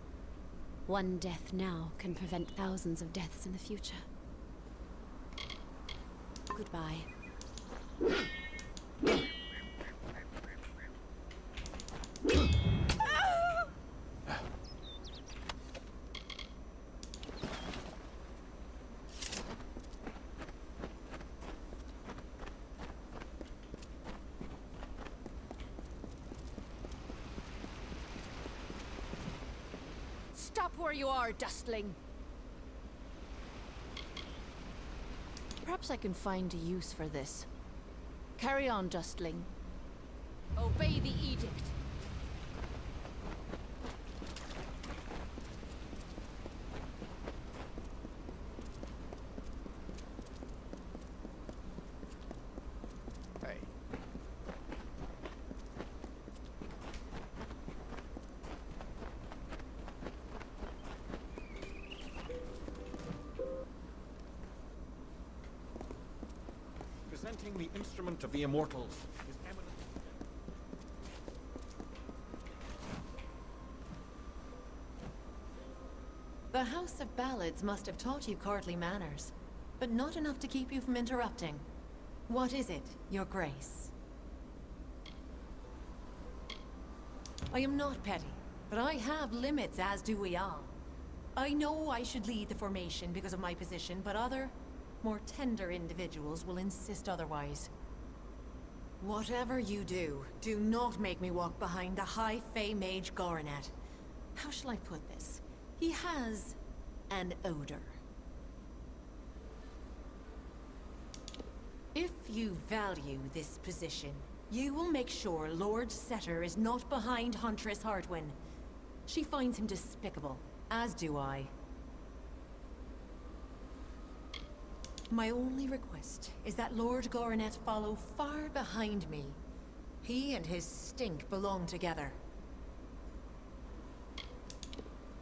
One death now can prevent thousands of deaths in the future. Goodbye. Stop where you are, dustling! Perhaps I can find a use for this. Carry on, dustling. Obey the edict. Hey. Presenting the instrument of the immortals is eminent. The House of Ballads must have taught you courtly manners, but not enough to keep you from interrupting. What is it, Your Grace? I am not petty, but I have limits, as do we all. I know I should lead the formation because of my position, but other, more tender individuals will insist otherwise. Whatever you do, do not make me walk behind the High Fae Mage Goronet. How shall I put this? He has an odor. If you value this position, you will make sure Lord Setter is not behind Huntress Hartwin. She finds him despicable, as do I. My only request is that Lord Goronet follow far behind me. He and his stink belong together.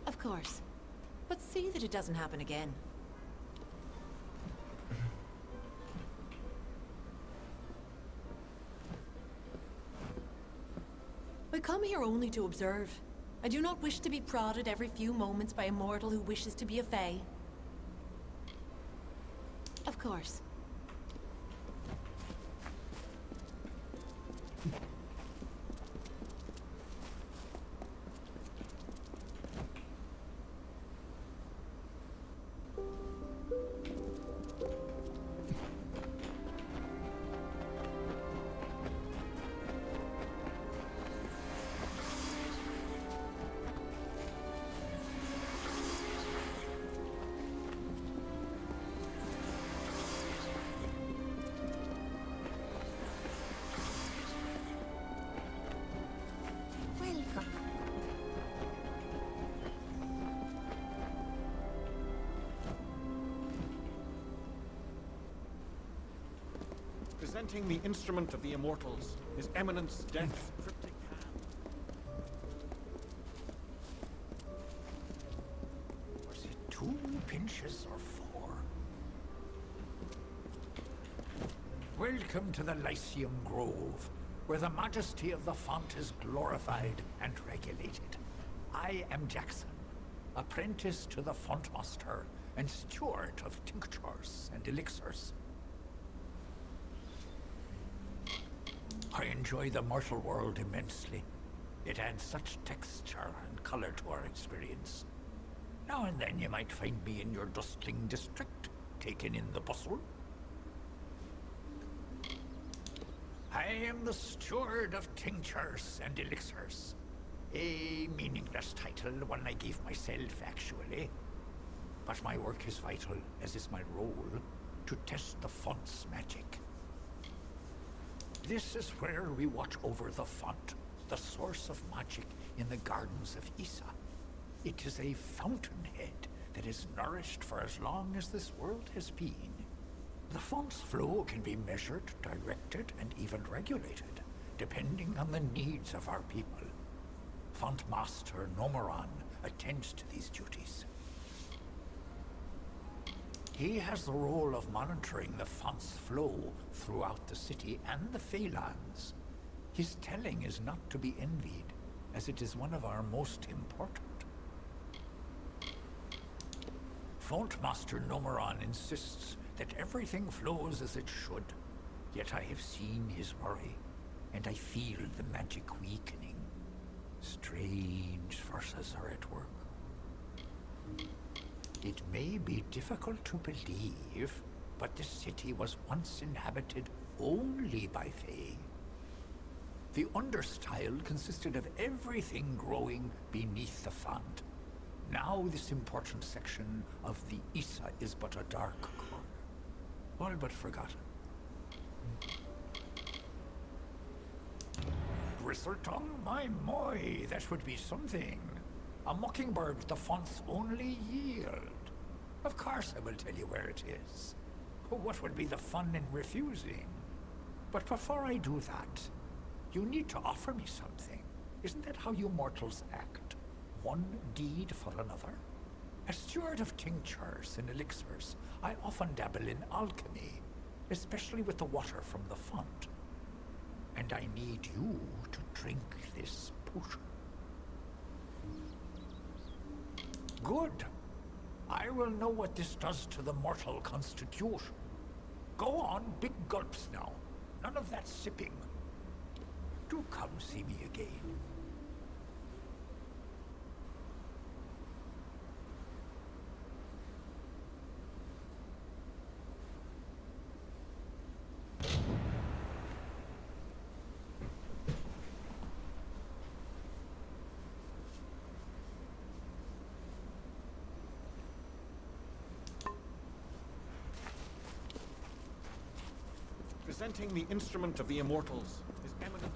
Of course. But see that it doesn't happen again. come here only to observe. I do not wish to be prodded every few moments by a mortal who wishes to be a fae. Of course. Presenting the instrument of the immortals, His Eminence Death's cryptic hand. Was it 2 pinches or 4? Welcome to the Lyceum Grove, where the majesty of the font is glorified and regulated. I am Jackson, apprentice to the font master and steward of tinctures and elixirs. I enjoy the mortal world immensely. It adds such texture and color to our experience. Now and then you might find me in your dustling district, taking in the bustle. I am the steward of tinctures and elixirs. A meaningless title, one I gave myself, actually. But my work is vital, as is my role, to test the font's magic. This is where we watch over the font, the source of magic in the gardens of Issa. It is a fountainhead that is nourished for as long as this world has been. The font's flow can be measured, directed, and even regulated, depending on the needs of our people. Font Master Nomoran attends to these duties. He has the role of monitoring the font's flow throughout the city and the Phalanx. His telling is not to be envied, as it is one of our most important. Font Master Nomoran insists that everything flows as it should, yet I have seen his worry, and I feel the magic weakening. Strange forces are at work. It may be difficult to believe, but the city was once inhabited only by Fae. The understyle consisted of everything growing beneath the font. Now this important section of the Issa is but a dark corner, all but forgotten. Bristletongue? My, that would be something. A mockingbird, the font's only yield. Of course I will tell you where it is. What would be the fun in refusing? But before I do that, you need to offer me something. Isn't that how you mortals act? One deed for another? As steward of tinctures and elixirs, I often dabble in alchemy, especially with the water from the font. And I need you to drink this potion. Good. I will know what this does to the mortal constitution. Go on, big gulps now. None of that sipping. Do come see me again. Presenting the instrument of the immortals, His Eminence.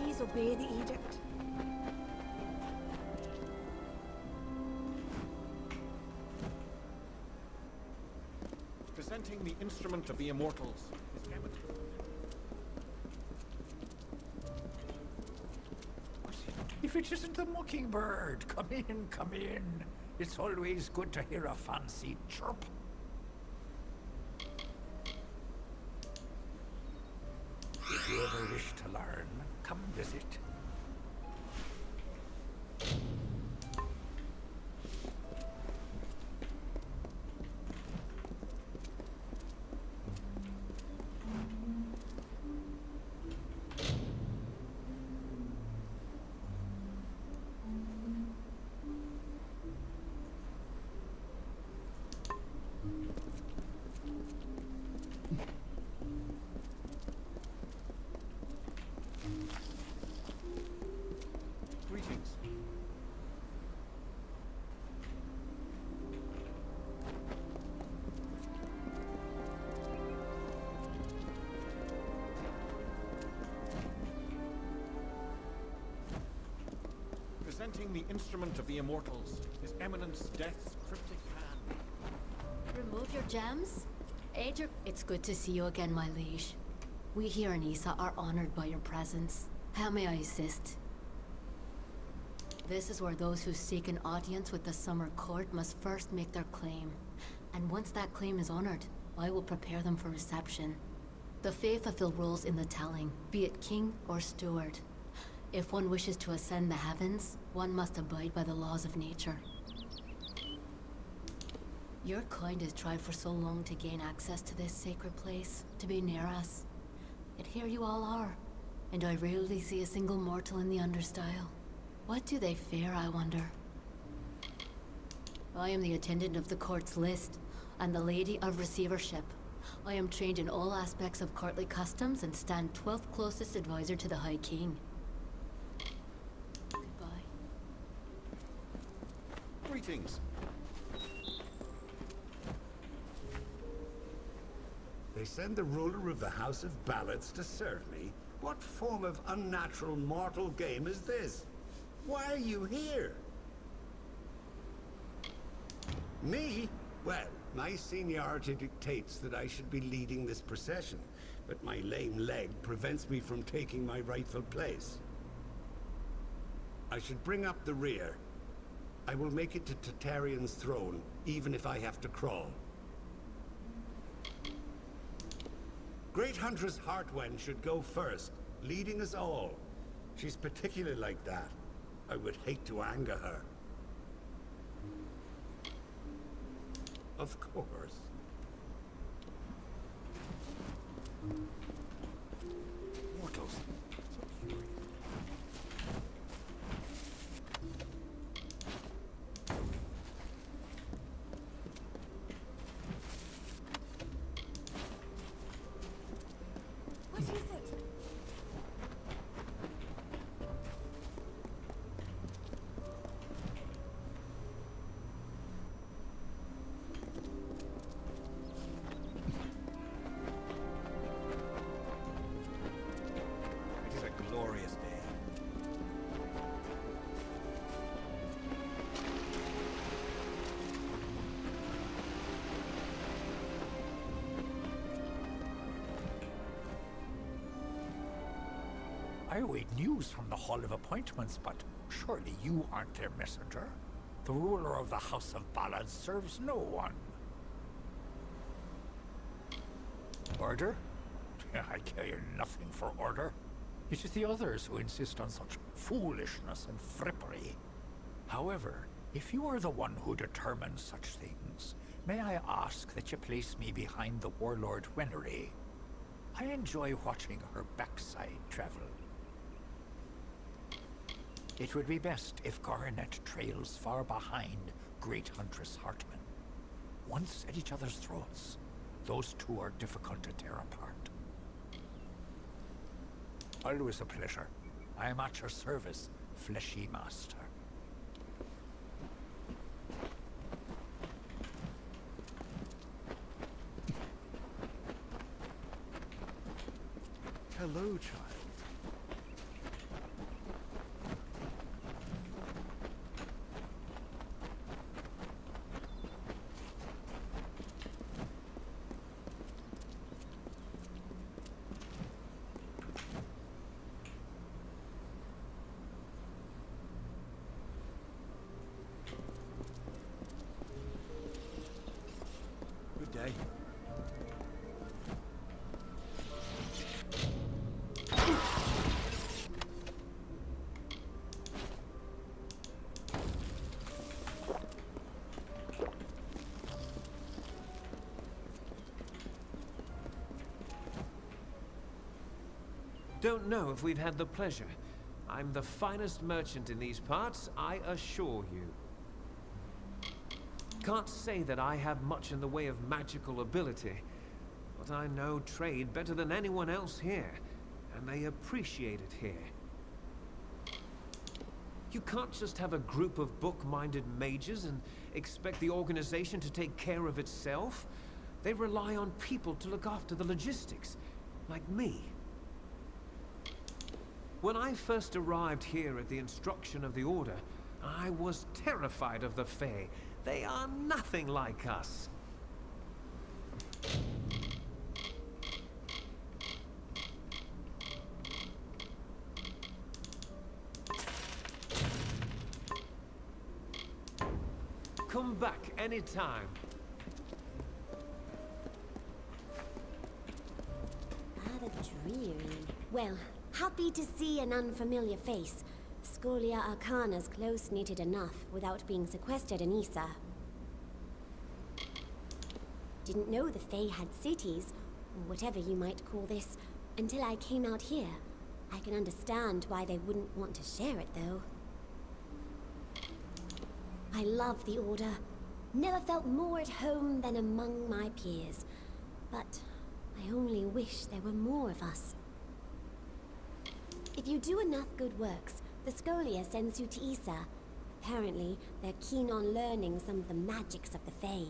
Please obey the edict. Presenting the instrument of the immortals. If it isn't the mockingbird, come in, come in. It's always good to hear a fancy chirp. If you ever wish to learn, come visit. Greetings. Presenting the instrument of the immortals, His Eminence Death's cryptic hand. Remove your gems? Ager, it's good to see you again, my liege. We here in Issa are honored by your presence. How may I assist? This is where those who seek an audience with the Summer Court must first make their claim. And once that claim is honored, I will prepare them for reception. The Fae fulfill roles in the telling, be it king or steward. If one wishes to ascend the heavens, one must abide by the laws of nature. Your kind has tried for so long to gain access to this sacred place, to be near us. Yet here you all are, and I rarely see a single mortal in the understyle. What do they fear, I wonder? I am the attendant of the court's list, and the lady of receivership. I am trained in all aspects of courtly customs and stand 12th closest advisor to the High King. Goodbye. Greetings. They send the ruler of the House of Ballads to serve me? What form of unnatural mortal game is this? Why are you here? Me? Well, my seniority dictates that I should be leading this procession, but my lame leg prevents me from taking my rightful place. I should bring up the rear. I will make it to Tartarean's throne, even if I have to crawl. Great Huntress Heartwen should go first, leading us all. She's particularly like that. I would hate to anger her. Of course. Mortals. What is it? It is a glorious day. I await news from the Hall of Appointments, but surely you aren't their messenger. The ruler of the House of Ballads serves no one. Order? I care nothing for order. It is the others who insist on such foolishness and frippery. However, if you are the one who determines such things, may I ask that you place me behind the warlord Wenery? I enjoy watching her backside travel. It would be best if Coronet trails far behind Great Huntress Hartman. Once at each other's throats, those two are difficult to tear apart. Always a pleasure. I am at your service, fleshy master. Hello, child. eh? Don't know if we've had the pleasure. I'm the finest merchant in these parts, I assure you. Can't say that I have much in the way of magical ability, but I know trade better than anyone else here, and they appreciate it here. You can't just have a group of book-minded mages and expect the organization to take care of itself. They rely on people to look after the logistics, like me. When I first arrived here at the instruction of the Order, I was terrified of the Fae. They are nothing like us. Come back anytime. Rather dreary. Well, happy to see an unfamiliar face. Scholia Arcana's close-knitted enough without being sequestered in Issa. Didn't know the Fae had cities, or whatever you might call this, until I came out here. I can understand why they wouldn't want to share it, though. I love the Order. Never felt more at home than among my peers. But I only wish there were more of us. If you do enough good works, the Scholia sends you to Issa. Apparently, they're keen on learning some of the magics of the Fae.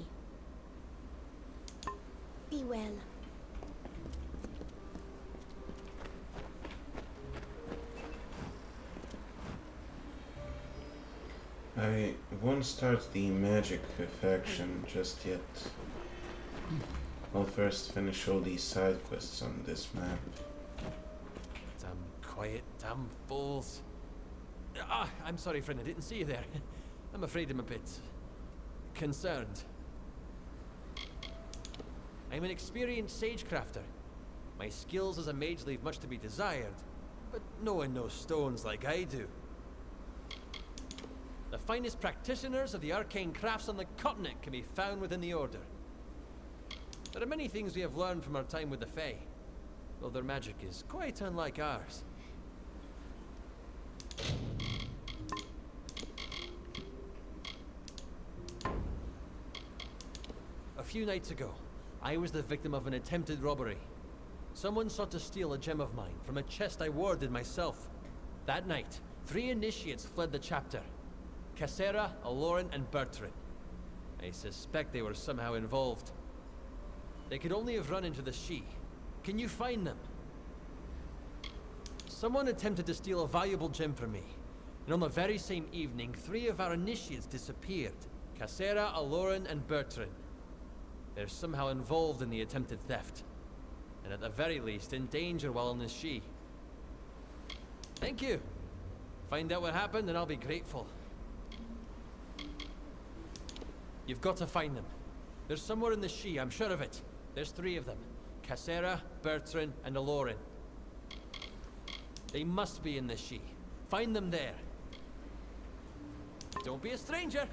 Be well. I won't start the magic faction just yet. I'll first finish all these side quests on this map. Damn quiet, damn fools. I'm sorry, friend, I didn't see you there. I'm afraid I'm a bit concerned. I'm an experienced sagecrafter. My skills as a mage leave much to be desired, but no one knows stones like I do. The finest practitioners of the arcane crafts on the continent can be found within the Order. There are many things we have learned from our time with the Fae, though their magic is quite unlike ours. A few nights ago, I was the victim of an attempted robbery. Someone sought to steal a gem of mine from a chest I warded myself. That night, 3 initiates fled the chapter. Cassera, Aloran, and Bertrand. I suspect they were somehow involved. They could only have run into the She. Can you find them? Someone attempted to steal a valuable gem from me, and on the very same evening, 3 of our initiates disappeared. Cassera, Aloran, and Bertrand. They're somehow involved in the attempted theft, and at the very least in danger while on the She. Thank you. Find out what happened and I'll be grateful. You've got to find them. They're somewhere in the She, I'm sure of it. There's 3 of them. Cassera, Bertrand, and Aloran. They must be in the She. Find them there. Don't be a stranger!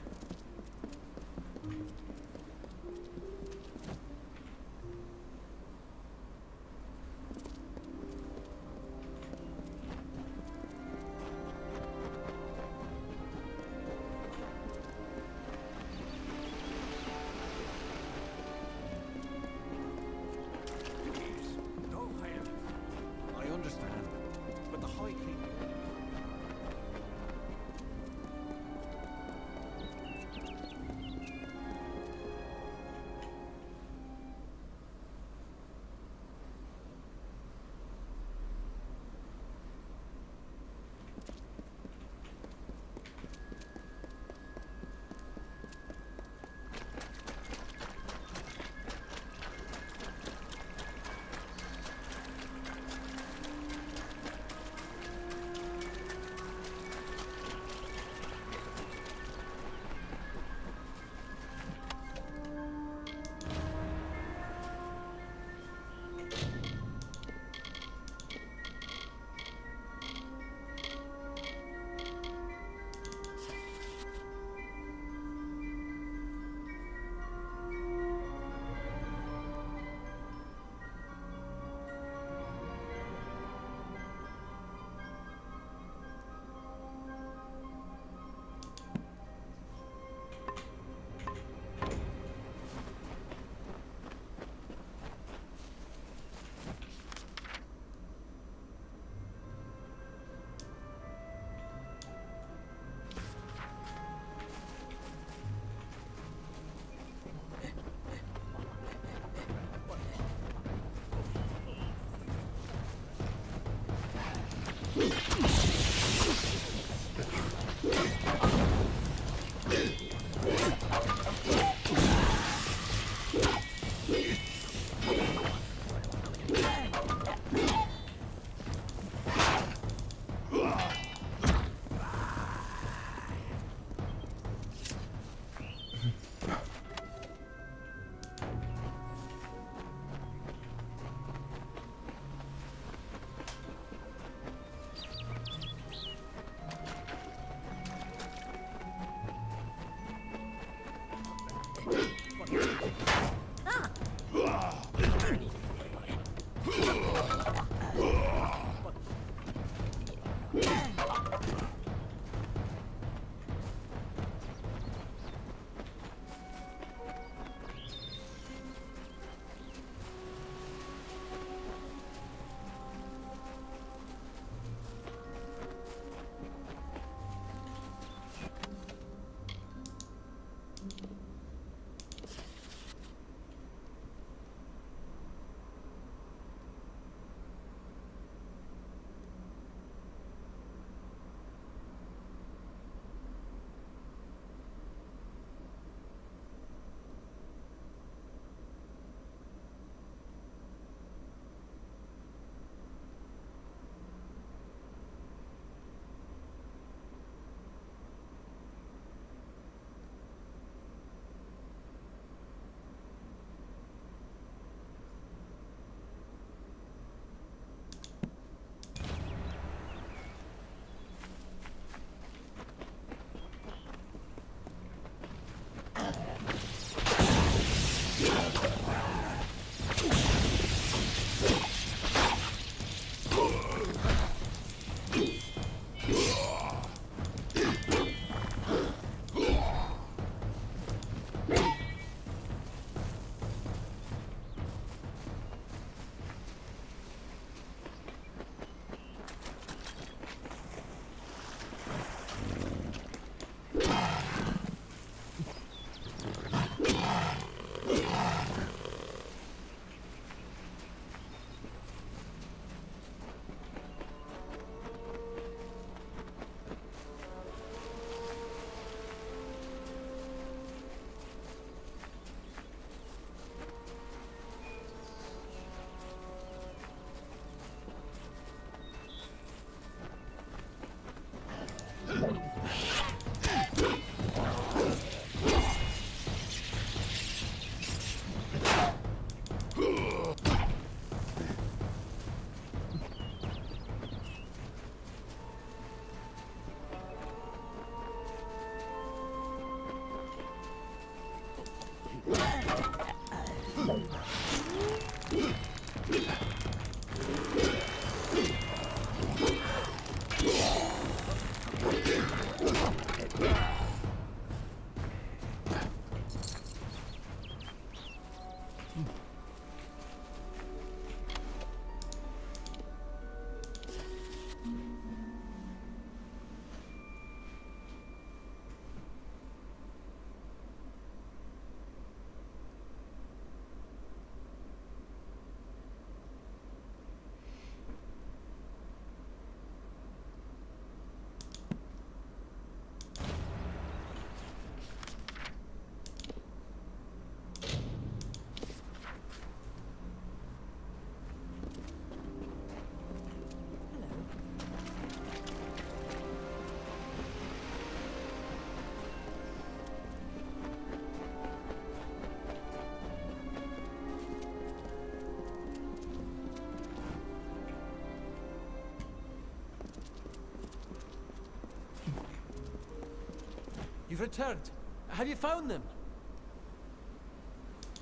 You've returned. Have you found them?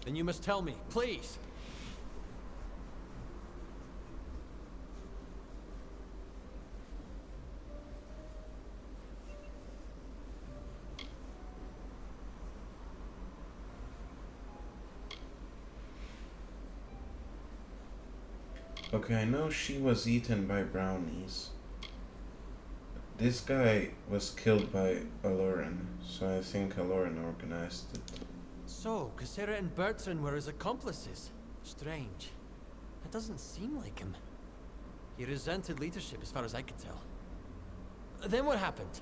Then you must tell me, please. Okay, I know she was eaten by brownies. This guy was killed by Alurin, so I think Alurin organized it. So, Cassera and Bertrand were his accomplices. Strange. It doesn't seem like him. He resented leadership as far as I could tell. Then what happened?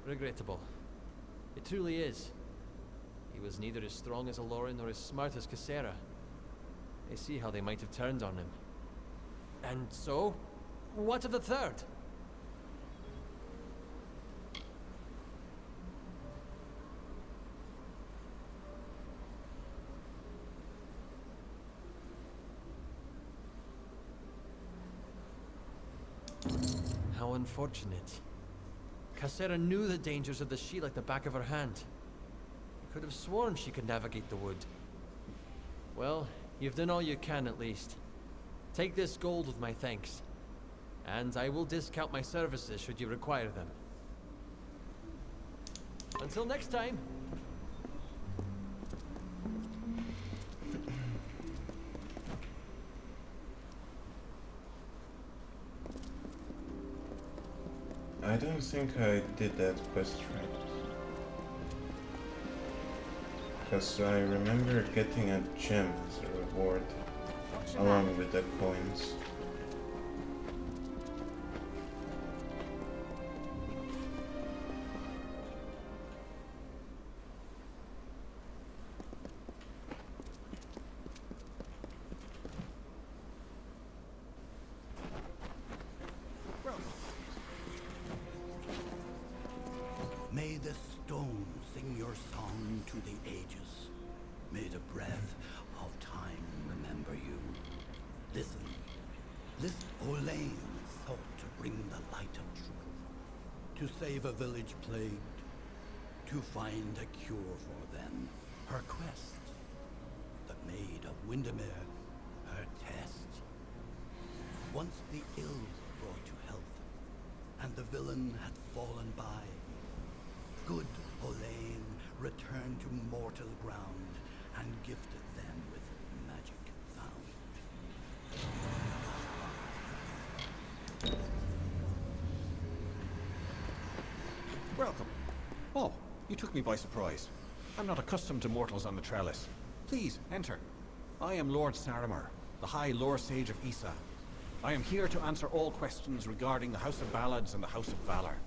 Regrettable. It truly is. He was neither as strong as Alurin nor as smart as Cassera. I see how they might have turned on him. And so, what of the third? How unfortunate. Cassera knew the dangers of the shield like the back of her hand. I could have sworn she could navigate the wood. Well, you've done all you can at least. Take this gold with my thanks. And I will discount my services should you require them. Until next time! I don't think I did that quest right. Because I remember getting a gem as a reward, along with the coins. May the stone sing your song to the ages. May the breath of time remember you. Listen, this Olaine sought to bring the light of truth, to save a village plagued, to find a cure for them. Her quest, the Maid of Windermere, her test. Once the ill brought to health, and the villain had fallen by, good Olaine returned to mortal ground and gifted them with magic found. Welcome. Oh, you took me by surprise. I'm not accustomed to mortals on the trellis. Please, enter. I am Lord Saramir, the High Lore Sage of Issa. I am here to answer all questions regarding the House of Ballads and the House of Valor.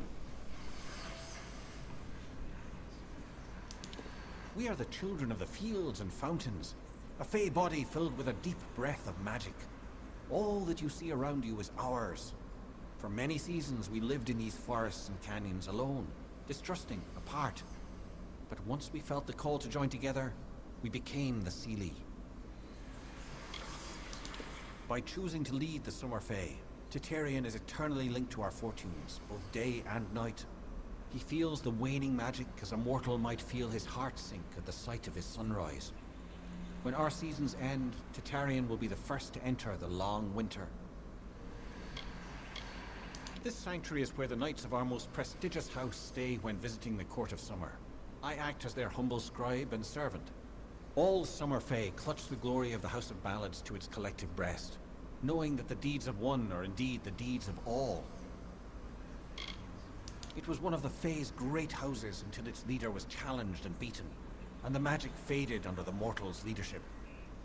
We are the children of the fields and fountains, a fey body filled with a deep breath of magic. All that you see around you is ours. For many seasons we lived in these forests and canyons alone, distrusting, apart. But once we felt the call to join together, we became the Seelie. By choosing to lead the Summer Fae, Titarian is eternally linked to our fortunes, both day and night. He feels the waning magic as a mortal might feel his heart sink at the sight of his sunrise. When our seasons end, Titarian will be the first to enter the long winter. This sanctuary is where the knights of our most prestigious house stay when visiting the Court of Summer. I act as their humble scribe and servant. All Summer Fae clutch the glory of the House of Ballads to its collective breast, knowing that the deeds of one are indeed the deeds of all. It was one of the Fae's great houses until its leader was challenged and beaten, and the magic faded under the mortal's leadership.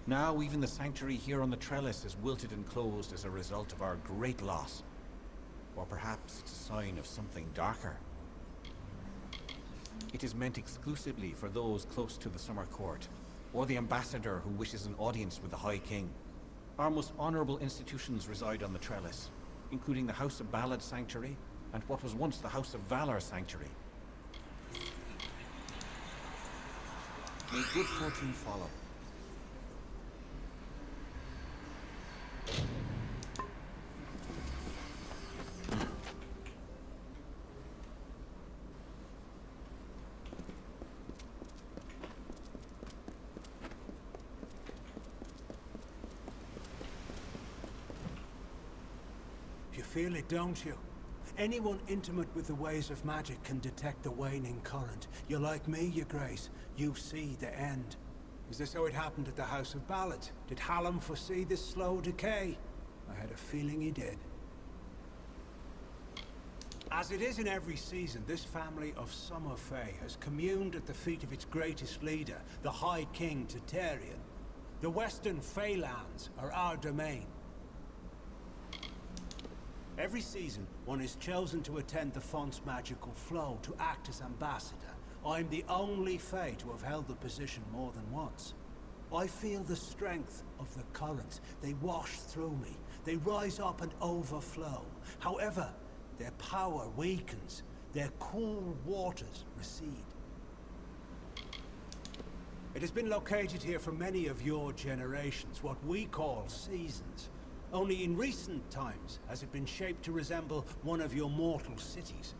Now even the sanctuary here on the trellis is wilted and closed as a result of our great loss. Or perhaps it's a sign of something darker. It is meant exclusively for those close to the Summer Court, or the ambassador who wishes an audience with the High King. Our most honorable institutions reside on the trellis, including the House of Ballad Sanctuary, and what was once the House of Valor Sanctuary. May good fortune follow. You feel it, don't you? Anyone intimate with the ways of magic can detect the waning current. You're like me, your grace. You see the end. Is this how it happened at the House of Ballad? Did Hallam foresee this slow decay? I had a feeling he did. As it is in every season, this family of Summer Fae has communed at the feet of its greatest leader, the High King Tatarian. The Western Faelands are our domain. Every season, one is chosen to attend the font's magical flow, to act as ambassador. I'm the only Fae to have held the position more than once. I feel the strength of the currents. They wash through me. They rise up and overflow. However, their power weakens. Their cool waters recede. It has been located here for many of your generations, what we call seasons. Only in recent times has it been shaped to resemble one of your mortal cities.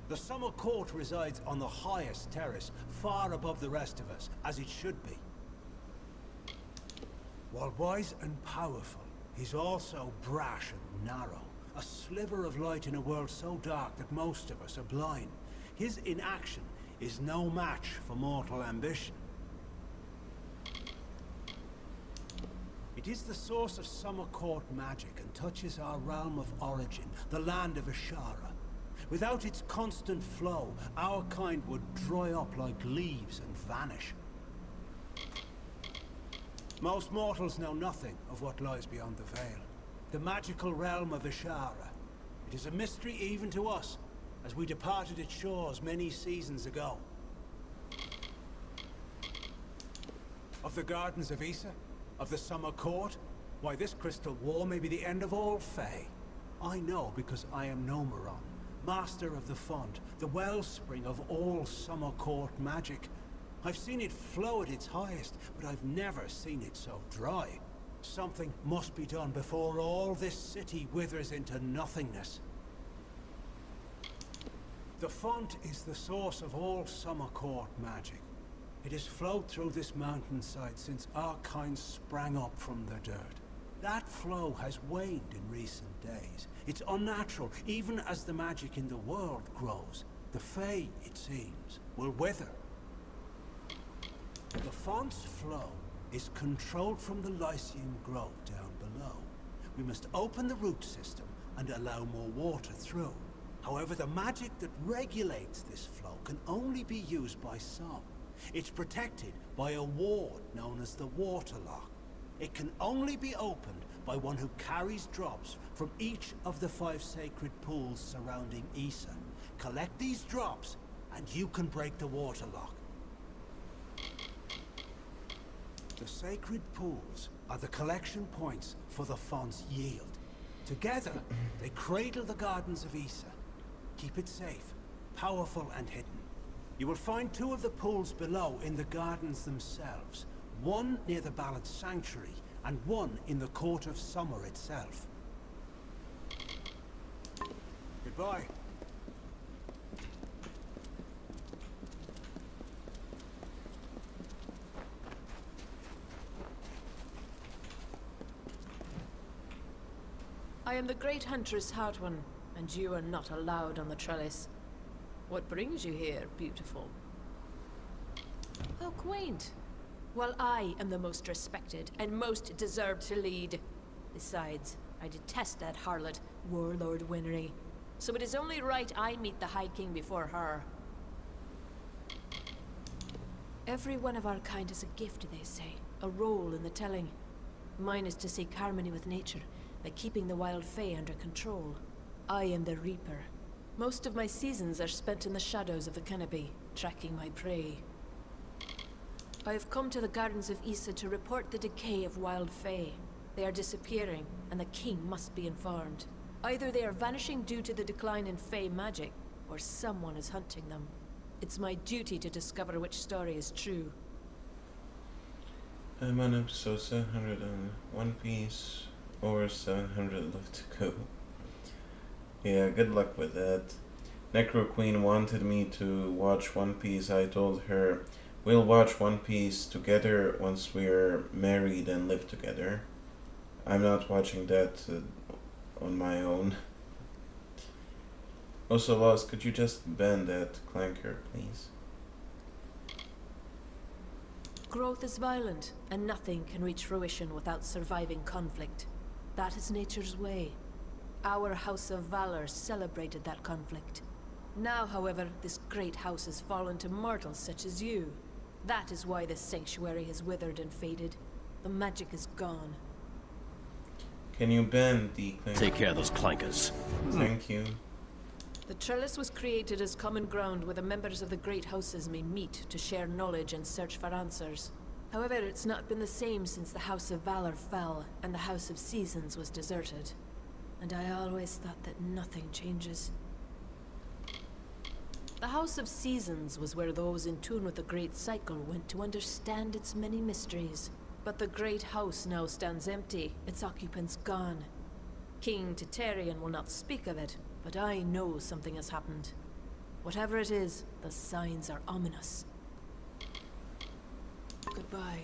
The Summer Court resides on the highest terrace, far above the rest of us, as it should be. While wise and powerful, he's also brash and narrow. A sliver of light in a world so dark that most of us are blind. His inaction is no match for mortal ambition. It is the source of Summer Court magic and touches our realm of origin, the land of Ashara. Without its constant flow, our kind would dry up like leaves and vanish. Most mortals know nothing of what lies beyond the veil. The magical realm of Ashara. It is a mystery even to us, as we departed its shores many seasons ago. Of the gardens of Issa? Of the Summer Court? Why, this crystal war may be the end of all Fae. I know because I am Nomeron, master of the font, the wellspring of all Summer Court magic. I've seen it flow at its highest, but I've never seen it so dry. Something must be done before all this city withers into nothingness. The font is the source of all Summer Court magic. It has flowed through this mountainside since our kind sprang up from the dirt. That flow has waned in recent days. It's unnatural, even as the magic in the world grows. The Fae, it seems, will wither. The font's flow is controlled from the Lycium Grove down below. We must open the root system and allow more water through. However, the magic that regulates this flow can only be used by some. It's protected by a ward known as the Waterlock. It can only be opened by one who carries drops from each of the 5 sacred pools surrounding Issa. Collect these drops, and you can break the Waterlock. The sacred pools are the collection points for the font's yield. Together, they cradle the gardens of Issa. Keep it safe, powerful and hidden. You will find 2 of the pools below in the gardens themselves. One near the Ballad Sanctuary, and one in the Court of Summer itself. Goodbye. I am the great huntress Hardwon, a and you are not allowed on the trellis. What brings you here, beautiful? How quaint. Well, I am the most respected and most deserved to lead. Besides, I detest that harlot, Warlord Winry. So it is only right I meet the High King before her. Every one of our kind has a gift, they say. A role in the telling. Mine is to seek harmony with nature by keeping the wild fae under control. I am the Reaper. Most of my seasons are spent in the shadows of the canopy, tracking my prey. I have come to the Gardens of Issa to report the decay of wild fae. They are disappearing, and the king must be informed. Either they are vanishing due to the decline in fae magic, or someone is hunting them. It's my duty to discover which story is true. I'm on episode 700 on One Piece. Over 700 left to go. Yeah, good luck with that. Necro Queen wanted me to watch One Piece. I told her, we'll watch One Piece together once we're married and live together. I'm not watching that on my own. Also, Lost, could you just ban that clanker, please? Growth is violent, and nothing can reach fruition without surviving conflict. That is nature's way. Our House of Valor celebrated that conflict. Now, however, this great house has fallen to mortals such as you. That is why this sanctuary has withered and faded. The magic is gone. Can you ban the clanker? Take care of those clankers. Thank you. The trellis was created as common ground where the members of the great houses may meet to share knowledge and search for answers. However, it's not been the same since the House of Valor fell and the House of Seasons was deserted. And I always thought that nothing changes. The House of Seasons was where those in tune with the Great Cycle went to understand its many mysteries. But the Great House now stands empty, its occupants gone. King Titarian will not speak of it, but I know something has happened. Whatever it is, the signs are ominous. Goodbye.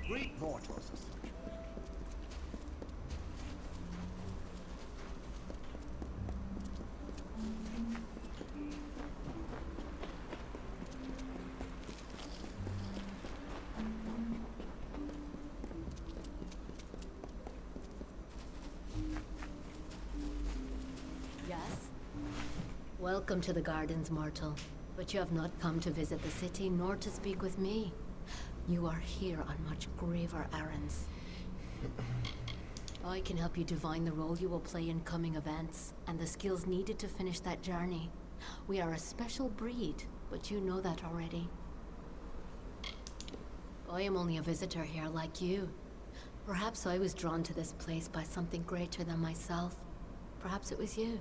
Great mortals as such. Yes? Welcome to the Gardens, mortal. But you have not come to visit the city, nor to speak with me. You are here on much graver errands. I can help you divine the role you will play in coming events, and the skills needed to finish that journey. We are a special breed, but you know that already. I am only a visitor here like you. Perhaps I was drawn to this place by something greater than myself. Perhaps it was you.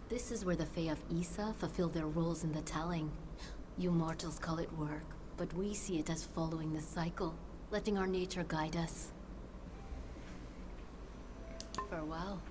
This is where the Fae of Issa fulfill their roles in the telling. You mortals call it work, but we see it as following the cycle, letting our nature guide us. Farewell.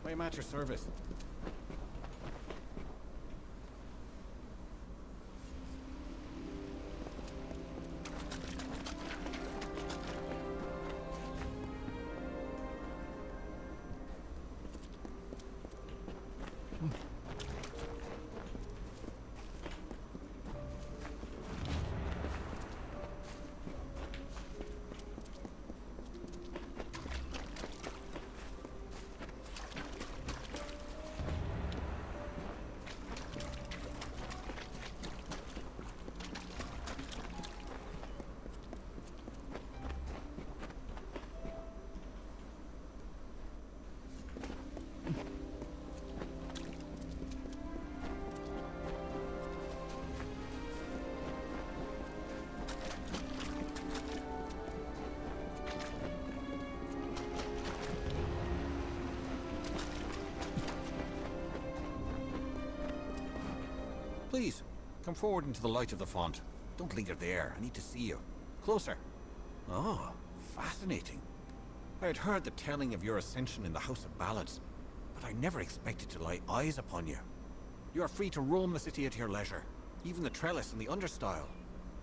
I am at your service. Please, come forward into the light of the font. Don't linger there. I need to see you. Closer. Oh, fascinating. I had heard the telling of your ascension in the House of Ballads, but I never expected to lay eyes upon you. You are free to roam the city at your leisure, even the trellis and the understyle.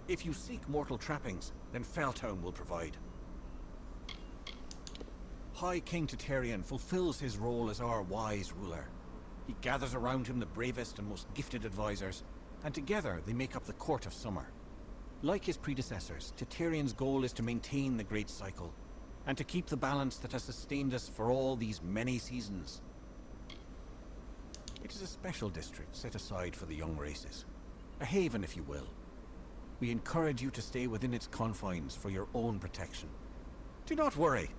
If you seek mortal trappings, then Feltown will provide. High King Titarian fulfills his role as our wise ruler. He gathers around him the bravest and most gifted advisors, and together they make up the Court of Summer. Like his predecessors, Titarian's goal is to maintain the Great Cycle, and to keep the balance that has sustained us for all these many seasons. It is a special district set aside for the young races. A haven, if you will. We encourage you to stay within its confines for your own protection. Do not worry.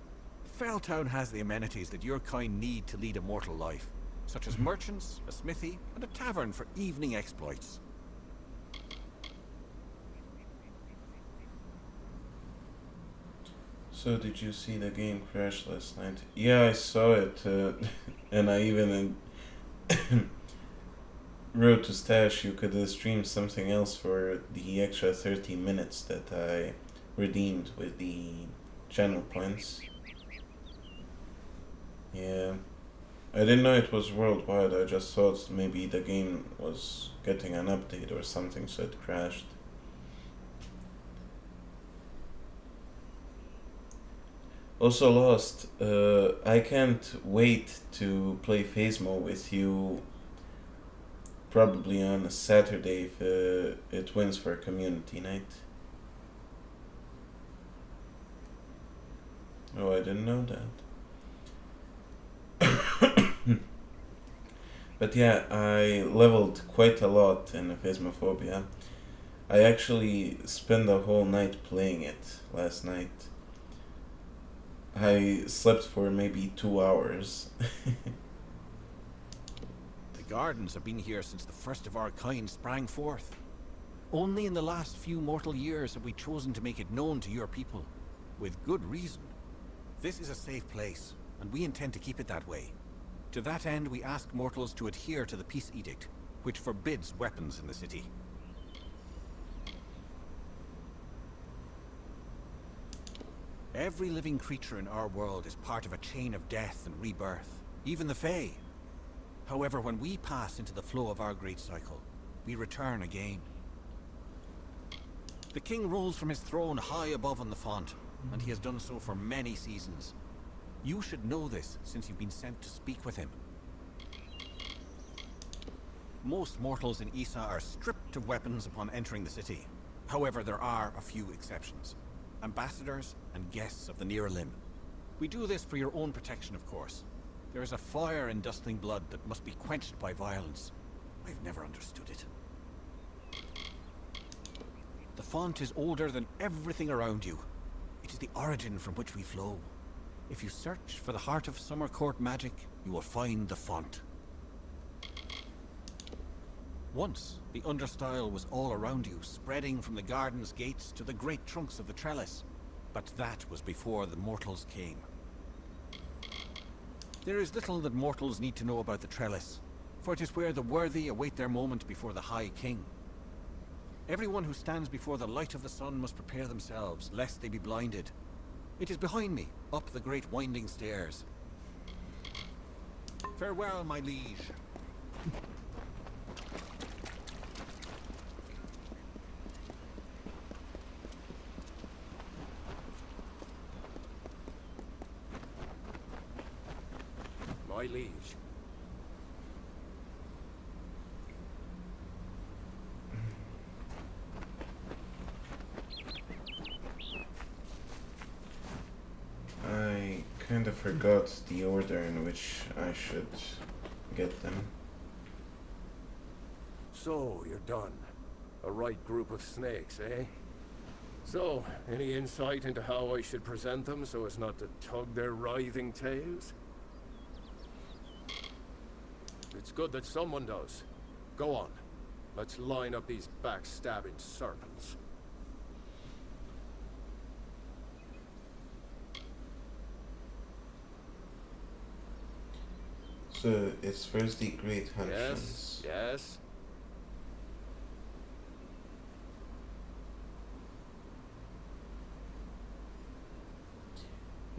Feltown has the amenities that your kind need to lead a mortal life, such as merchants, a smithy, and a tavern for evening exploits. So did you see the game crash last night? Yeah, I saw it, and I even wrote to Stash you could stream something else for the extra 30 minutes that I redeemed with the channel points. Yeah, I didn't know it was worldwide. I just thought maybe the game was getting an update or something, so it crashed. Also Lost, I can't wait to play Phasmo with you probably on a Saturday if it wins for community night. Oh, I didn't know that. But yeah, I leveled quite a lot in Phasmophobia. I actually spent the whole night playing it last night. I slept for maybe 2 hours. The gardens have been here since the first of our kind sprang forth. Only in the last few mortal years have we chosen to make it known to your people. With good reason. This is a safe place, and we intend to keep it that way. To that end, we ask mortals to adhere to the Peace Edict, which forbids weapons in the city. Every living creature in our world is part of a chain of death and rebirth, even the Fae. However, when we pass into the flow of our great cycle, we return again. The king rules from his throne high above on the font, and he has done so for many seasons. You should know this, since you've been sent to speak with him. Most mortals in Issa are stripped of weapons upon entering the city. However, there are a few exceptions. Ambassadors and guests of the near limb. We do this for your own protection, of course. There is a fire in dustling blood that must be quenched by violence. I've never understood it. The font is older than everything around you. It is the origin from which we flow. If you search for the heart of Summer Court magic, you will find the font. Once, the understyle was all around you, spreading from the garden's gates to the great trunks of the trellis. But that was before the mortals came. There is little that mortals need to know about the trellis, for it is where the worthy await their moment before the High King. Everyone who stands before the light of the sun must prepare themselves, lest they be blinded. It is behind me, up the great winding stairs. Farewell, my liege. My liege. I kind of forgot the order in which I should get them. So, you're done. A right group of snakes, eh? So, any insight into how I should present them so as not to tug their writhing tails? It's good that someone does. Go on. Let's line up these backstabbing serpents. So it's first the Great Hunctions. Yes, yes.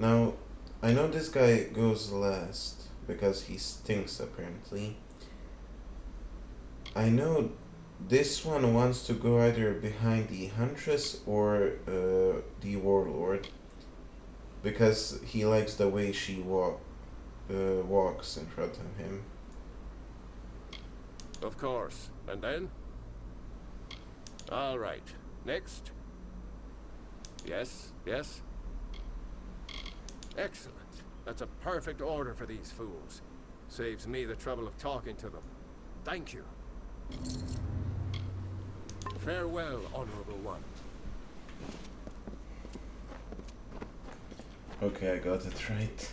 Now, I know this guy goes last because he stinks apparently. I know this one wants to go either behind the Huntress or the Warlord because he likes the way she walks in front of him. Of course. And then? All right. Next. Yes, yes. Excellent. That's a perfect order for these fools. Saves me the trouble of talking to them. Thank you. Farewell, Honorable One. Okay, I got it right.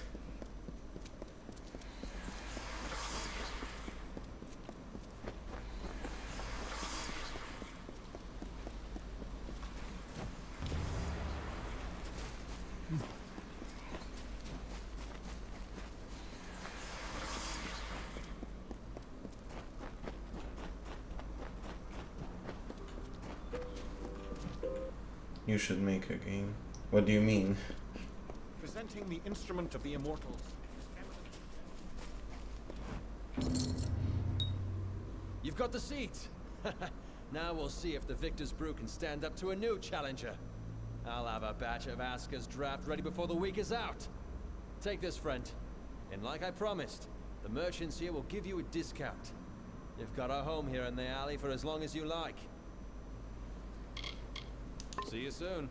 You should make a game. What do you mean? Presenting the instrument of the immortals. You've got the seat. Now we'll see if the Victor's Brew can stand up to a new challenger. I'll have a batch of Aska's draft ready before the week is out. Take this, friend. And like I promised, the merchants here will give you a discount. You've got a home here in the alley for as long as you like. See you soon.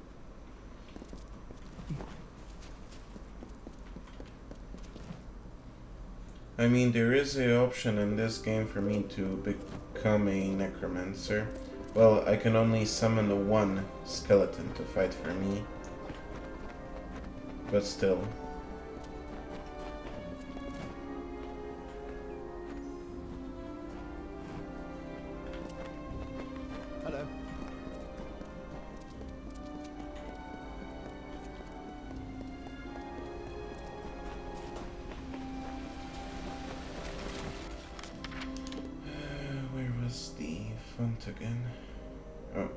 I mean, there is an option in this game for me to become a necromancer. Well, I can only summon one skeleton to fight for me. But still. Hello. Where was the font again? Oh,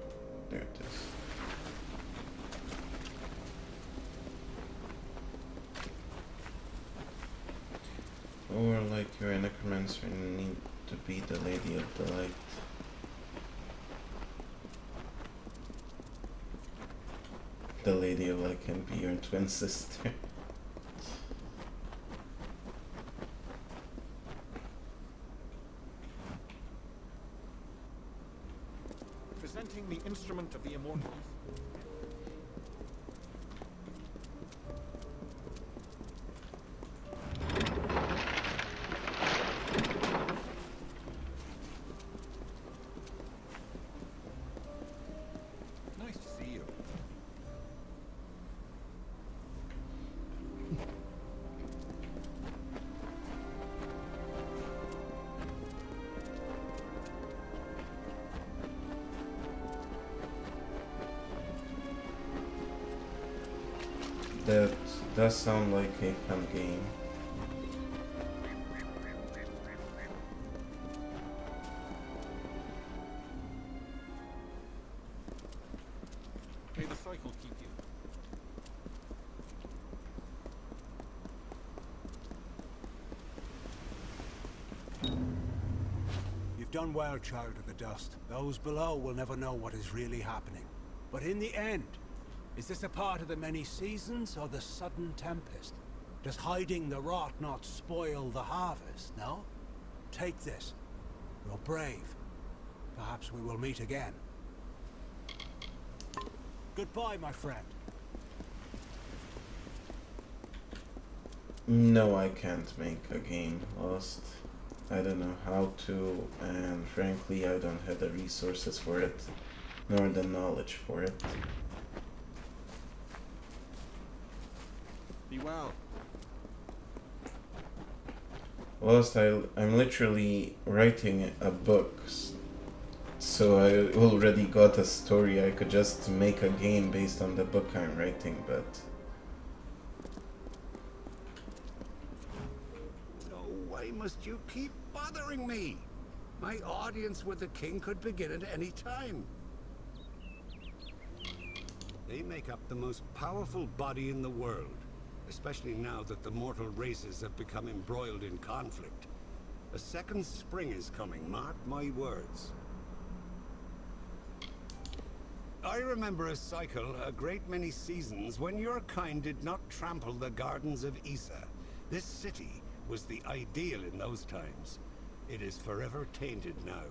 there it is. Or like you're a necromancer and need to be the Lady of the Light. The Lady of Light can be your twin sister. Presenting the instrument of the immortals. Nice to see you. That does sound like a fun game. May the cycle keep you. You've done well, Child of the Dust. Those below will never know what is really happening. But in the end, is this a part of the many seasons or the sudden tempest? Does hiding the rot not spoil the harvest, no? Take this. You're brave. Perhaps we will meet again. Goodbye, my friend. No, I can't make a game Lost. I don't know how to, and frankly I don't have the resources for it, nor the knowledge for it. Be well. Lost, I'm literally writing a book, so I already got a story. I could just make a game based on the book I'm writing, but... So why must you keep bothering me? My audience with the king could begin at any time. They make up the most powerful body in the world. especially now that the mortal races have become embroiled in conflict. A second spring is coming, mark my words. I remember a cycle, a great many seasons, when your kind did not trample the gardens of Issa. This city was the ideal in those times. It is forever tainted now.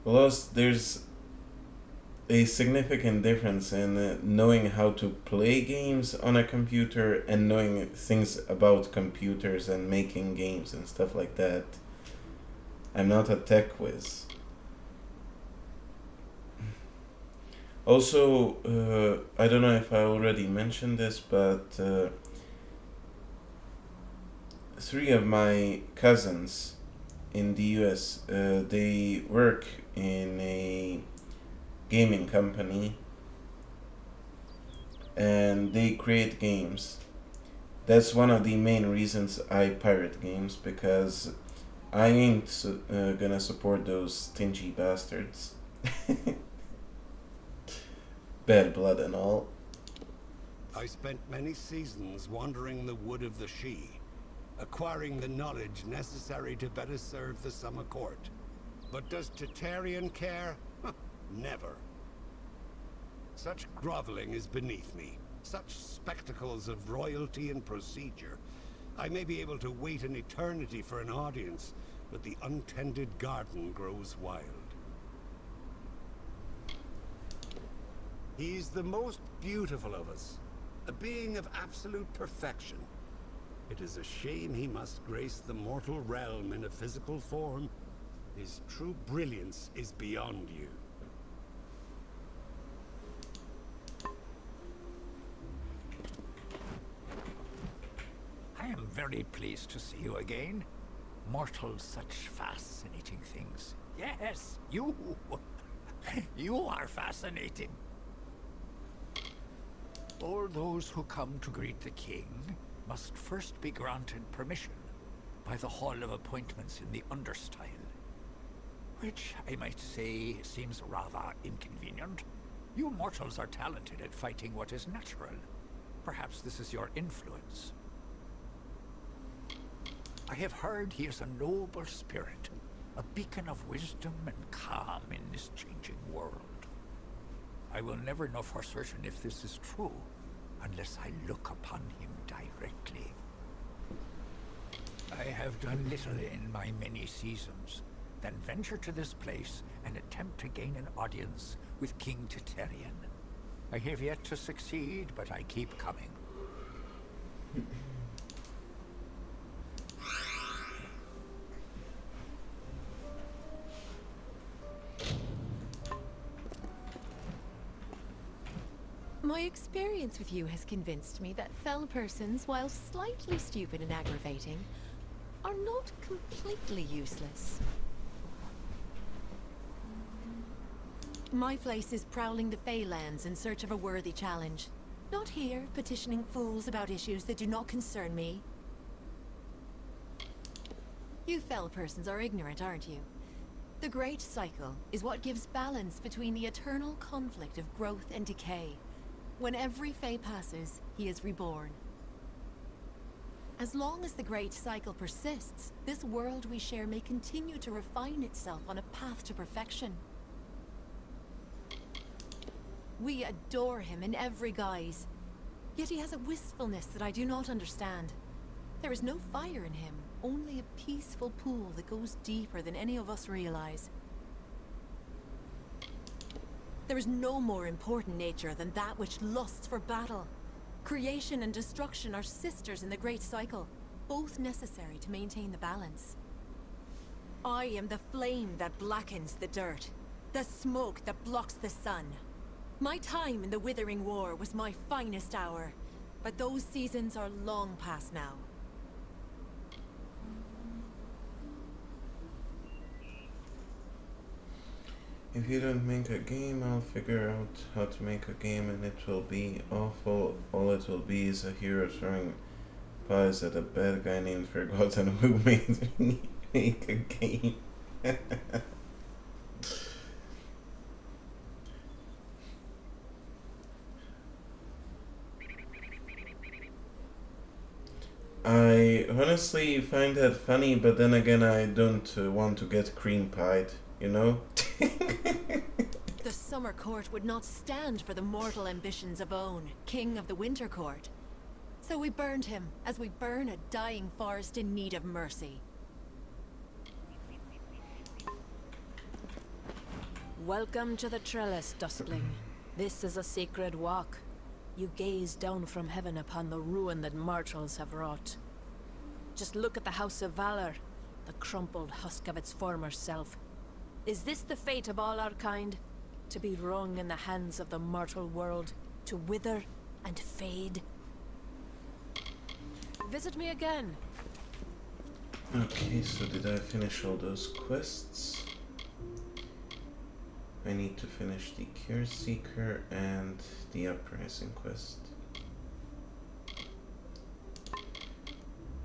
Plus, there's a significant difference in knowing how to play games on a computer and knowing things about computers and making games and stuff like that. I'm not a tech whiz. Also, I don't know if I already mentioned this, but 3 of my cousins in the US, they work in a gaming company and they create games. That's one of the main reasons I pirate games, because I ain't gonna support those stingy bastards. Bad blood and all. I spent many seasons wandering the wood of the She, acquiring the knowledge necessary to better serve the Summer Court. But does Tatarian care? Never. Such groveling is beneath me. Such spectacles of royalty and procedure. I may be able to wait an eternity for an audience, but the untended garden grows wild. He's the most beautiful of us, a being of absolute perfection. It is a shame he must grace the mortal realm in a physical form. His true brilliance is beyond you. I am very pleased to see you again. Mortals, such fascinating things. Yes, you! You are fascinating. All those who come to greet the king must first be granted permission by the Hall of Appointments in the Understyle. Which, I might say, seems rather inconvenient. You mortals are talented at fighting what is natural. Perhaps this is your influence. I have heard he is a noble spirit, a beacon of wisdom and calm in this changing world. I will never know for certain if this is true, unless I look upon him directly. I have done little in my many seasons, then venture to this place and attempt to gain an audience with King Tatarian. I have yet to succeed, but I keep coming. My experience with you has convinced me that fell persons, while slightly stupid and aggravating, are not completely useless. My place is prowling the Feylands in search of a worthy challenge. Not here, petitioning fools about issues that do not concern me. You fell persons are ignorant, aren't you? The Great Cycle is what gives balance between the eternal conflict of growth and decay. When every Fey passes, he is reborn. As long as the Great Cycle persists, this world we share may continue to refine itself on a path to perfection. We adore him in every guise, yet he has a wistfulness that I do not understand. There is no fire in him, only a peaceful pool that goes deeper than any of us realize. There is no more important nature than that which lusts for battle. Creation and destruction are sisters in the Great Cycle, both necessary to maintain the balance. I am the flame that blackens the dirt, the smoke that blocks the sun. My time in the Withering War was my finest hour, but those seasons are long past now. If you don't make a game, I'll figure out how to make a game and it will be awful. All it will be is a hero throwing pies at a bad guy named Forgotten who made me make a game. I honestly find that funny, but then again, I don't want to get cream pied, you know? The Summer Court would not stand for the mortal ambitions of Own, King of the Winter Court. So we burned him, as we burn a dying forest in need of mercy. Welcome to the Trellis, Dustling. This is a sacred walk. You gaze down from heaven upon the ruin that mortals have wrought. Just look at the House of Valor, the crumpled husk of its former self. Is this the fate of all our kind? To be wrung in the hands of the mortal world, to wither and fade? Visit me again. Okay, so did I finish all those quests? I need to finish the Care Seeker and the Uprising quest.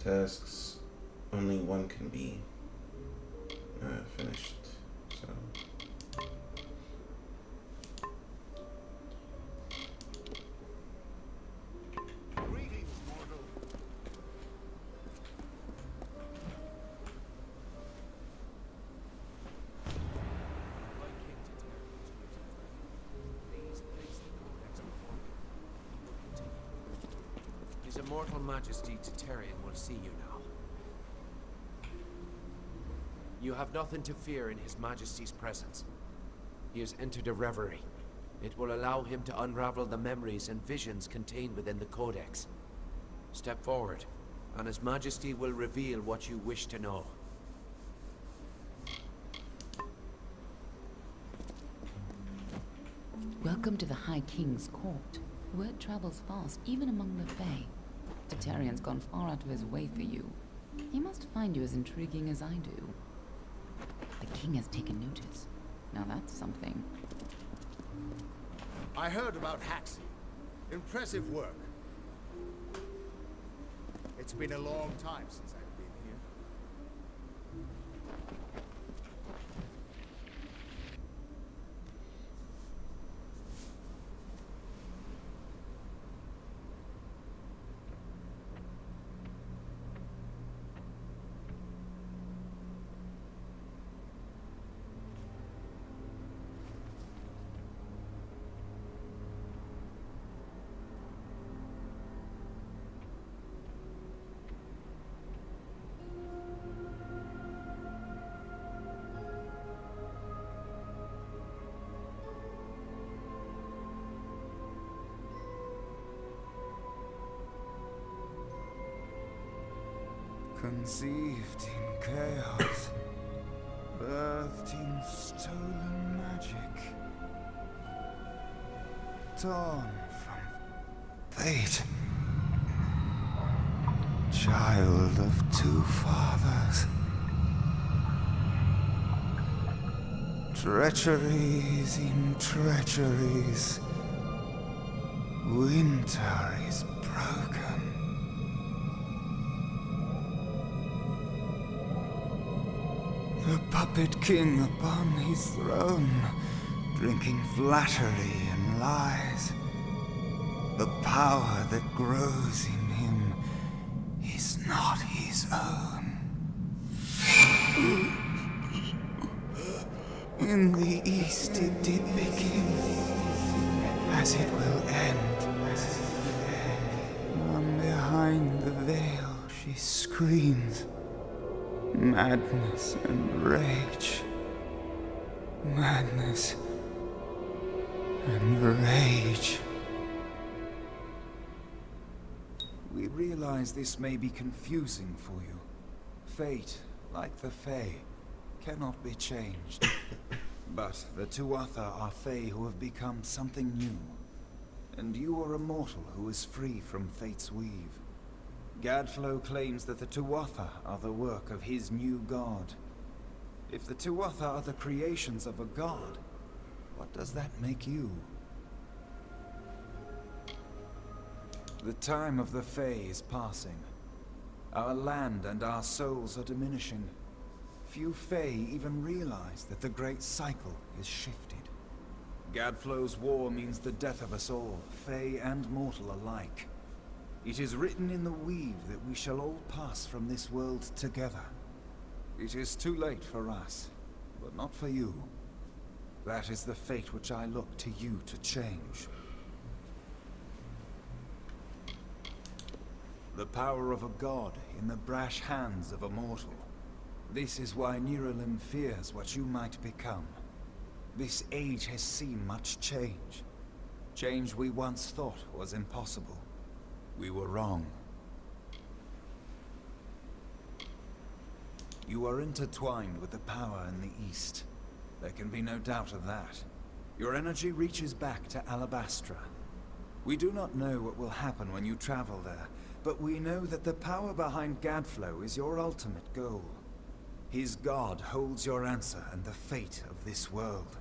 Tasks, only one can be finished, so... His immortal majesty Tatarian will see you now. You have nothing to fear in his majesty's presence. He has entered a reverie. It will allow him to unravel the memories and visions contained within the Codex. Step forward, and his majesty will reveal what you wish to know. Welcome to the High King's court. Word travels fast, even among the Fae. Tatarian's gone far out of his way for you. He must find you as intriguing as I do. The king has taken notice. Now that's something. I heard about Haxi. Impressive work. It's been a long time since I've been here. Conceived in chaos, birthed in stolen magic, torn from fate, child of two fathers, treacheries in treacheries, winter is broken. The puppet king upon his throne, drinking flattery and lies. The power that grows in him is not his own. In the east it did begin, as it will end. From behind the veil she screams. Madness and rage. Madness and rage. We realize this may be confusing for you. Fate, like the Fae, cannot be changed. But the Tuatha are Fae who have become something new. And you are a mortal who is free from Fate's weave. Gadflow claims that the Tuatha are the work of his new god. If the Tuatha are the creations of a god, what does that make you? The time of the Fae is passing. Our land and our souls are diminishing. Few Fae even realize that the great cycle is shifted. Gadflow's war means the death of us all, Fae and mortal alike. It is written in the weave that we shall all pass from this world together. It is too late for us, but not for you. That is the fate which I look to you to change. The power of a god in the brash hands of a mortal. This is why Niralim fears what you might become. This age has seen much change. Change we once thought was impossible. We were wrong. You are intertwined with the power in the East. There can be no doubt of that. Your energy reaches back to Alabastra. We do not know what will happen when you travel there, but we know that the power behind Gadflow is your ultimate goal. His god holds your answer and the fate of this world.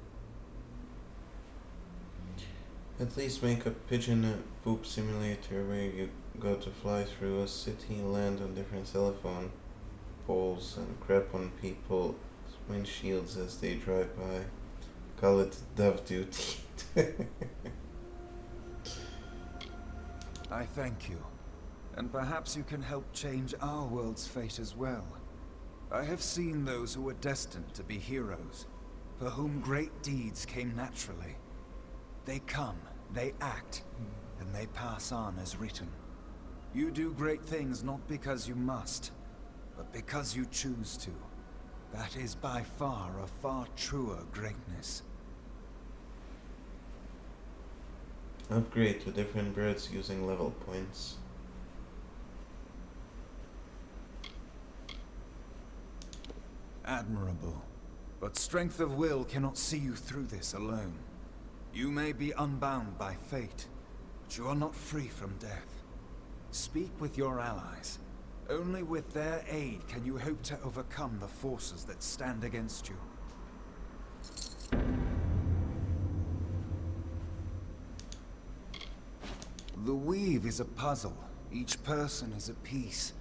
At least make a pigeon poop simulator where you go to fly through a city, land on different telephone poles, and crap on people's windshields as they drive by. Call it Dove Duty. I thank you. And perhaps you can help change our world's fate as well. I have seen those who were destined to be heroes, for whom great deeds came naturally. They come, they act, and they pass on as written. You do great things not because you must, but because you choose to. That is by far a far truer greatness. Upgrade to different birds using level points. Admirable. But strength of will cannot see you through this alone. You may be unbound by fate, but you are not free from death. Speak with your allies. Only with their aid can you hope to overcome the forces that stand against you. The weave is a puzzle. Each person is a piece.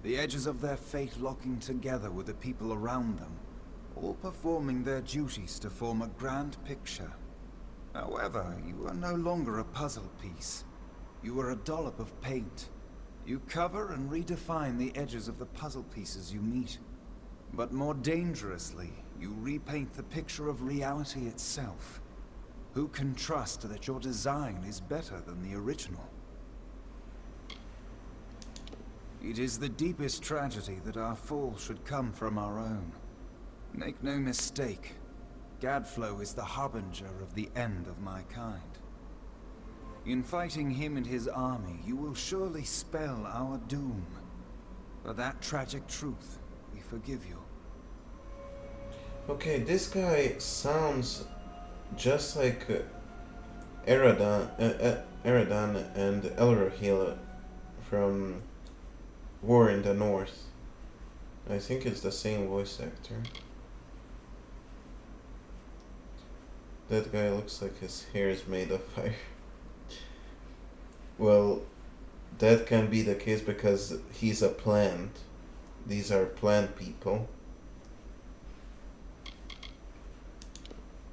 The edges of their fate locking together with the people around them, all performing their duties to form a grand picture. However, you are no longer a puzzle piece. You are a dollop of paint. You cover and redefine the edges of the puzzle pieces you meet. But more dangerously, you repaint the picture of reality itself. Who can trust that your design is better than the original? It is the deepest tragedy that our fall should come from our own. Make no mistake, Gadflow is the harbinger of the end of my kind. In fighting him and his army, you will surely spell our doom. For that tragic truth, we forgive you. Okay, this guy sounds just like Eradan and Elrohil from War in the North. I think it's the same voice actor. That guy looks like his hair is made of fire. Well, that can be the case because he's a plant. These are plant people.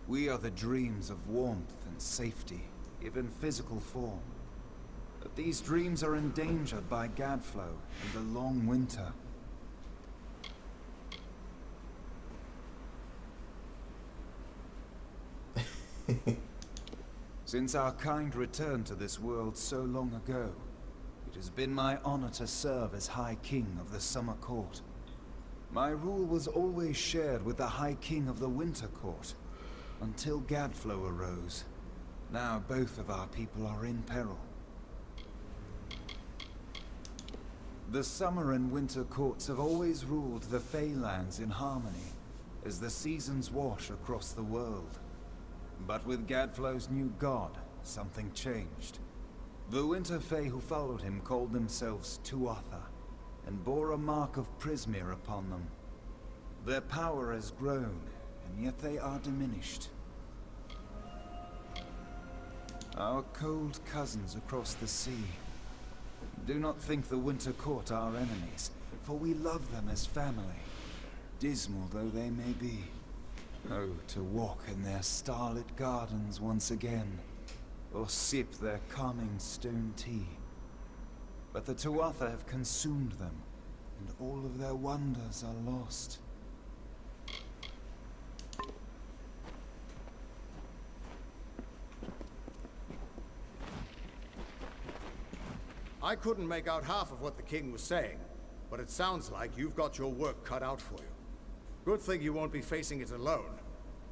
We are the dreams of warmth and safety, given physical form. But these dreams are endangered by Gadflow and the long winter. Since our kind returned to this world so long ago, it has been my honor to serve as High King of the Summer Court. My rule was always shared with the High King of the Winter Court, until Gadflow arose. Now both of our people are in peril. The Summer and Winter Courts have always ruled the Feylands in harmony, as the seasons wash across the world. But with Gadflow's new god, something changed. The Winter Fae who followed him called themselves Tuatha, and bore a mark of Prismir upon them. Their power has grown, and yet they are diminished. Our cold cousins across the sea. Do not think the Winter Court are enemies, for we love them as family, dismal though they may be. Oh, to walk in their starlit gardens once again, or sip their calming stone tea. but the Tuatha have consumed them, and all of their wonders are lost. I couldn't make out half of what the king was saying, but it sounds like you've got your work cut out for you. Good thing you won't be facing it alone.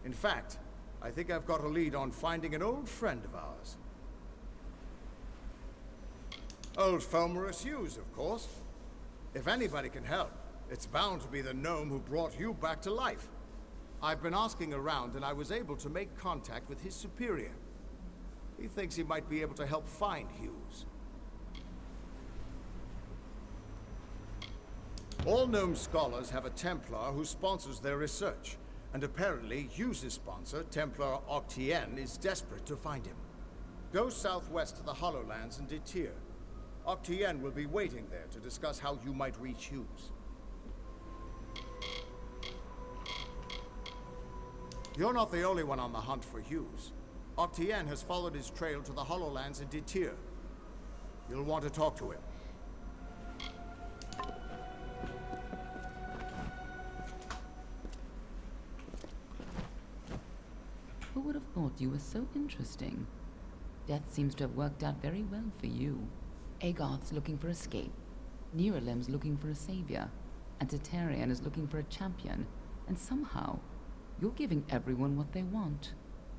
In fact, I think I've got a lead on finding an old friend of ours. Old Fomorous Hughes, of course. If anybody can help, it's bound to be the gnome who brought you back to life. I've been asking around, and I was able to make contact with his superior. He thinks he might be able to help find Hughes. All gnome scholars have a Templar who sponsors their research, and apparently Hughes' sponsor, Templar Octien, is desperate to find him. Go southwest to the Hollowlands and Detir. Octien will be waiting there to discuss how you might reach Hughes. You're not the only one on the hunt for Hughes. Octien has followed his trail to the Hollowlands in Detir. You'll want to talk to him. Who would have thought you were so interesting? Death seems to have worked out very well for you. Agarth's looking for escape, Neuralim's looking for a savior, and Tatarian is looking for a champion, and somehow, you're giving everyone what they want.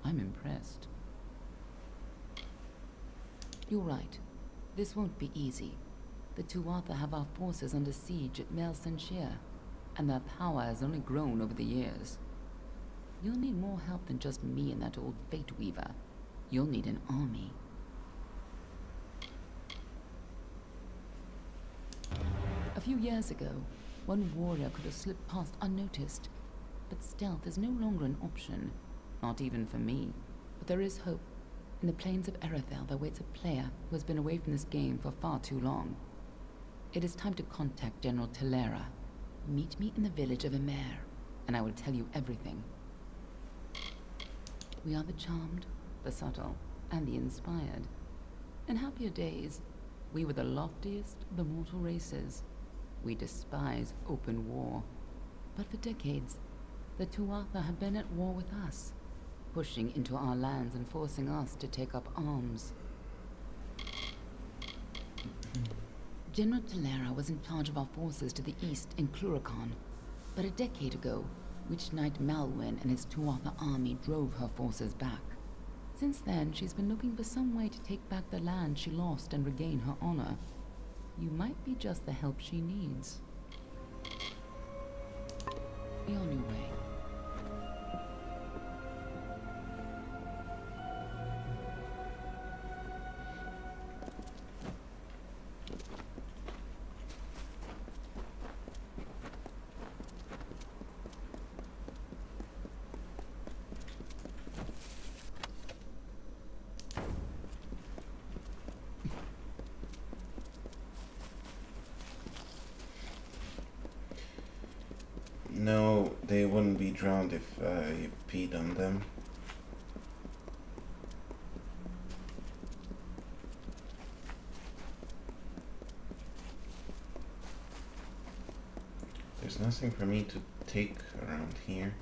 I'm impressed. You're right. This won't be easy. The Tuatha have our forces under siege at Mel Senshir, and their power has only grown over the years. You'll need more help than just me and that old Fate Weaver. You'll need an army. A few years ago, one warrior could have slipped past unnoticed, but stealth is no longer an option. Not even for me. But there is hope. In the plains of Erethel, there waits a player who has been away from this game for far too long. It is time to contact General Telera. Meet me in the village of Emer, and I will tell you everything. We are the charmed, the subtle, and the inspired. In happier days, we were the loftiest of the mortal races. We despise open war. But for decades, the Tuatha have been at war with us, pushing into our lands and forcing us to take up arms. General Telera was in charge of our forces to the east in Cluracan, but a decade ago, Witch Knight Malwyn and his Tuatha army drove her forces back. Since then, she's been looking for some way to take back the land she lost and regain her honor. You might be just the help she needs. Be on your way. No, they wouldn't be drowned if I peed on them. There's nothing for me to take around here.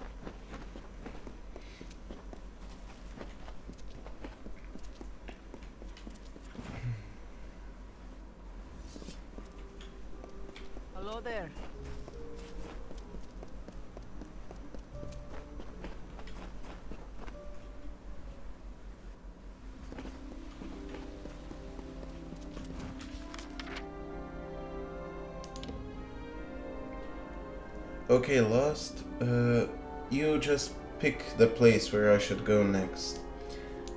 Hello there. Okay, Lost. You just pick the place where I should go next.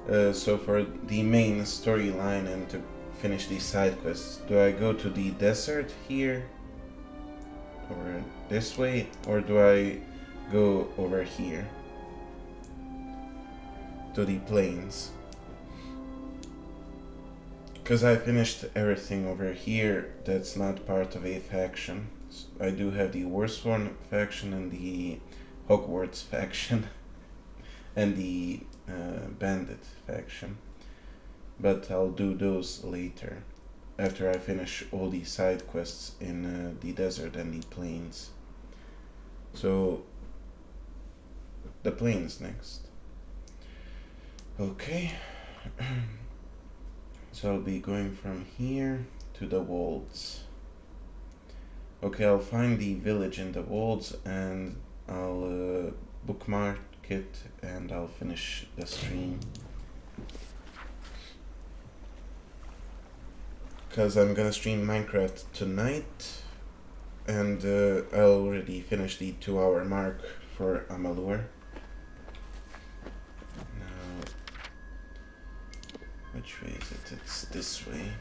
So for the main storyline and to finish these side quests, do I go to the desert here? Or this way? Or do I go over here? To the plains? Because I finished everything over here that's not part of a faction. I do have the Warsworn faction and the Hogwarts faction and the Bandit faction, but I'll do those later. after I finish all the side quests in the desert and the plains. So the plains next. Okay. So I'll be going from here to the Wolds. Okay, I'll find the village in the Wolds and I'll bookmark it and I'll finish the stream. Because I'm gonna stream Minecraft tonight and I already finished the 2-hour mark for Amalur. Now, which way is it? It's this way.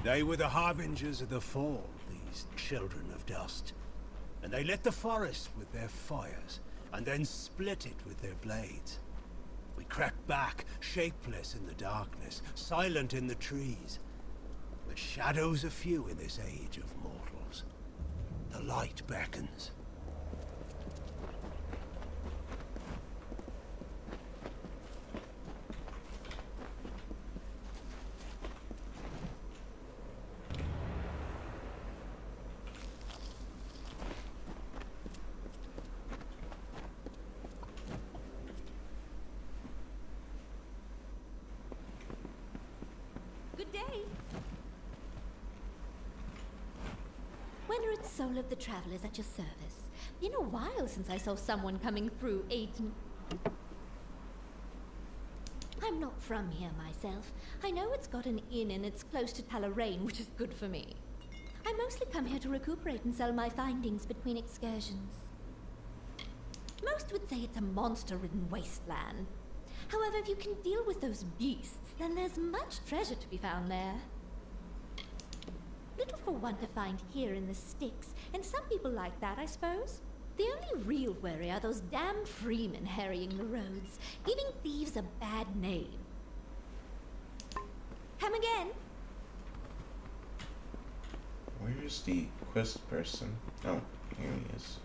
They were the harbingers of the fall, these children of dust. And they lit the forest with their fires, and then split it with their blades. We crept back, shapeless in the darkness, silent in the trees. The shadows are few in this age of mortals. The light beckons. Good day. Wintered Soul of the Travelers at your service. Been a while since I saw someone coming through Aiden. I'm not from here myself. I know it's got an inn and it's close to Talarain, which is good for me. I mostly come here to recuperate and sell my findings between excursions. Most would say it's a monster-ridden wasteland. However, if you can deal with those beasts, then there's much treasure to be found there. Little for one to find here in the sticks, and some people like that, I suppose. The only real worry are those damned freemen harrying the roads, giving thieves a bad name. Come again? Where's the quest person? Oh, here he is.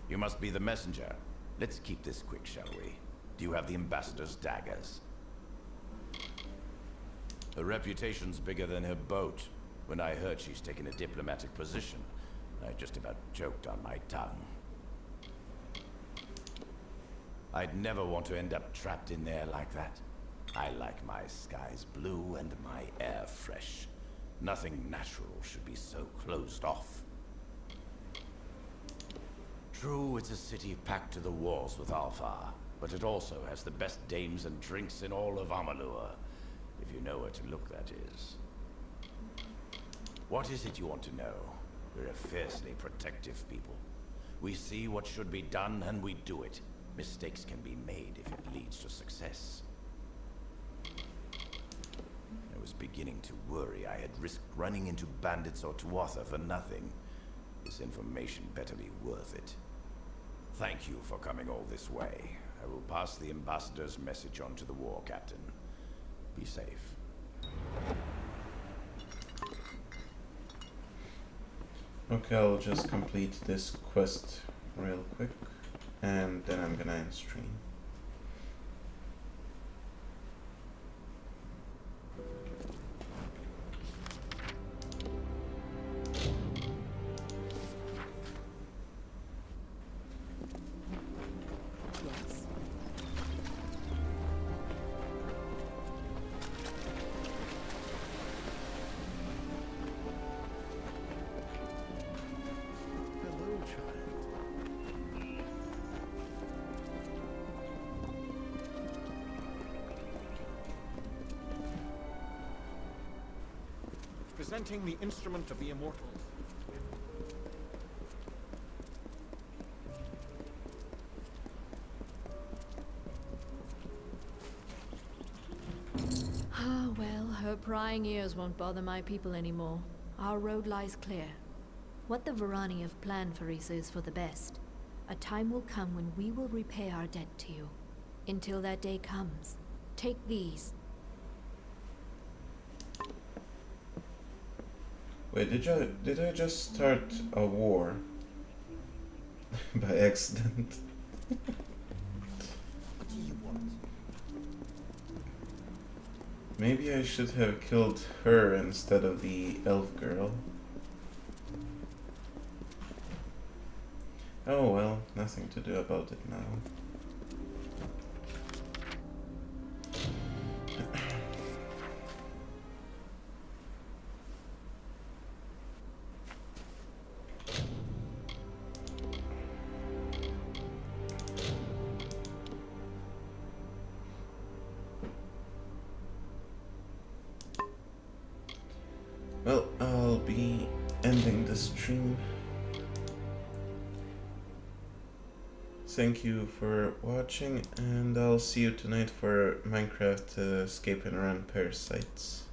You must be the messenger. Let's keep this quick, shall we? Do you have the ambassador's daggers? Her reputation's bigger than her boat. When I heard she's taken a diplomatic position, I just about choked on my tongue. I'd never want to end up trapped in there like that. I like my skies blue and my air fresh. Nothing natural should be so closed off. True, it's a city packed to the walls with Alfar, but it also has the best dames and drinks in all of Amalur. If you know where to look, that is. What is it you want to know? We're a fiercely protective people. We see what should be done and we do it. Mistakes can be made if it leads to success. I was beginning to worry I had risked running into bandits or Tuatha for nothing. This information better be worth it. Thank you for coming all this way. I will pass the ambassador's message on to the war captain. Be safe. Okay, I'll just complete this quest real quick, and then I'm gonna end stream. representing the instrument of the immortals. Ah, well, her prying ears won't bother my people anymore. Our road lies clear. What the Varani have planned for Issa is for the best. A time will come when we will repay our debt to you. Until that day comes, take these. Wait, did I just start a war by accident? What do you want? Maybe I should have killed her instead of the elf girl. Oh well, nothing to do about it now. Well, I'll be ending the stream. Thank you for watching, and I'll see you tonight for Minecraft Escape and Run Parasites.